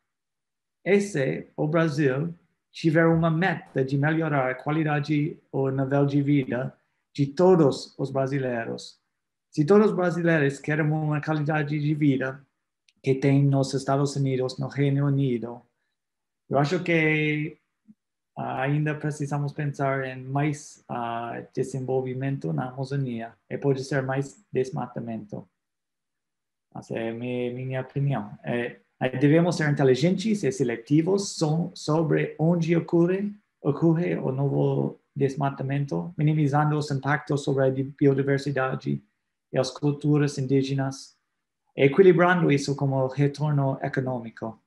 e se o Brasil tiver uma meta de melhorar a qualidade ou nível de vida de todos os brasileiros. Se todos os brasileiros querem uma qualidade de vida que tem nos Estados Unidos, no Reino Unido, eu acho que ainda precisamos pensar em mais desenvolvimento na Amazônia e pode ser mais desmatamento. Essa é a minha opinião. Devemos ser inteligentes e seletivos sobre onde ocorre o novo desmatamento, minimizando os impactos sobre a biodiversidade e as culturas indígenas, equilibrando isso com o retorno econômico.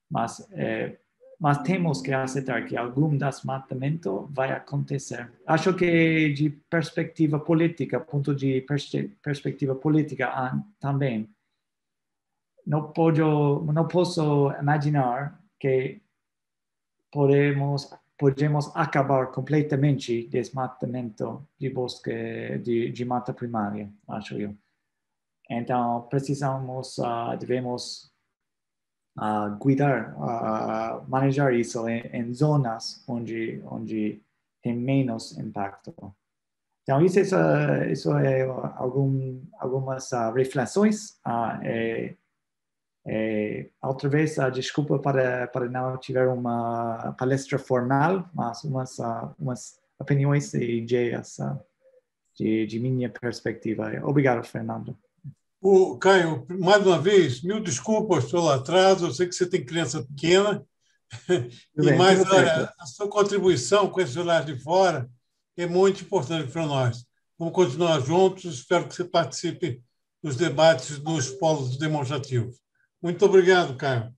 Mas temos que aceitar que algum desmatamento vai acontecer. Acho que de perspectiva política, ponto de perspectiva política também, não posso imaginar que podemos acabar completamente desmatamento de bosque, de mata primária, acho eu. Então, devemos cuidar, manejar isso em zonas onde tem menos impacto. Então, isso é algumas reflexões. Outra vez, desculpa para não tiver uma palestra formal, mas umas opiniões e ideias de minha perspectiva. Obrigado, Fernando. Caio, mais uma vez, mil desculpas pelo atraso. Eu sei que você tem criança pequena. Mas olha, a sua contribuição com esse olhar de fora é muito importante para nós. Vamos continuar juntos. Espero que você participe dos debates dos polos demonstrativos. Muito obrigado, Caio.